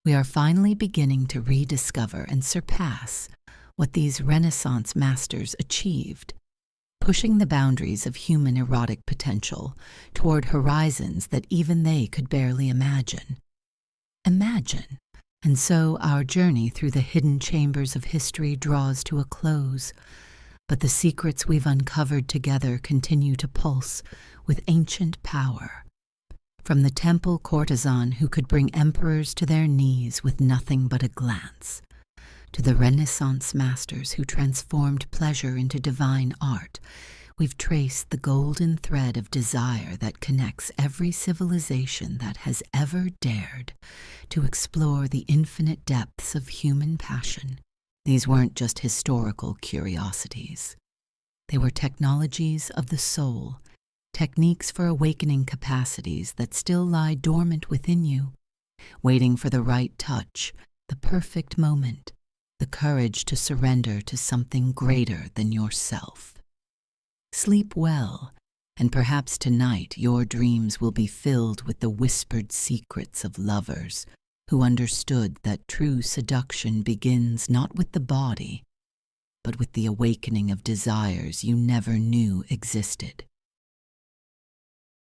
we are finally beginning to rediscover and surpass what these Renaissance masters achieved, pushing the boundaries of human erotic potential toward horizons that even they could barely imagine. And so our journey through the hidden chambers of history draws to a close, but the secrets we've uncovered together continue to pulse with ancient power. From the temple courtesan who could bring emperors to their knees with nothing but a glance, to the Renaissance masters who transformed pleasure into divine art, we've traced the golden thread of desire that connects every civilization that has ever dared to explore the infinite depths of human passion. These weren't just historical curiosities. They were technologies of the soul, techniques for awakening capacities that still lie dormant within you, waiting for the right touch, the perfect moment, the courage to surrender to something greater than yourself. Sleep well, And perhaps tonight your dreams will be filled with the whispered secrets of lovers who understood that true seduction begins not with the body, but with the awakening of desires you never knew existed.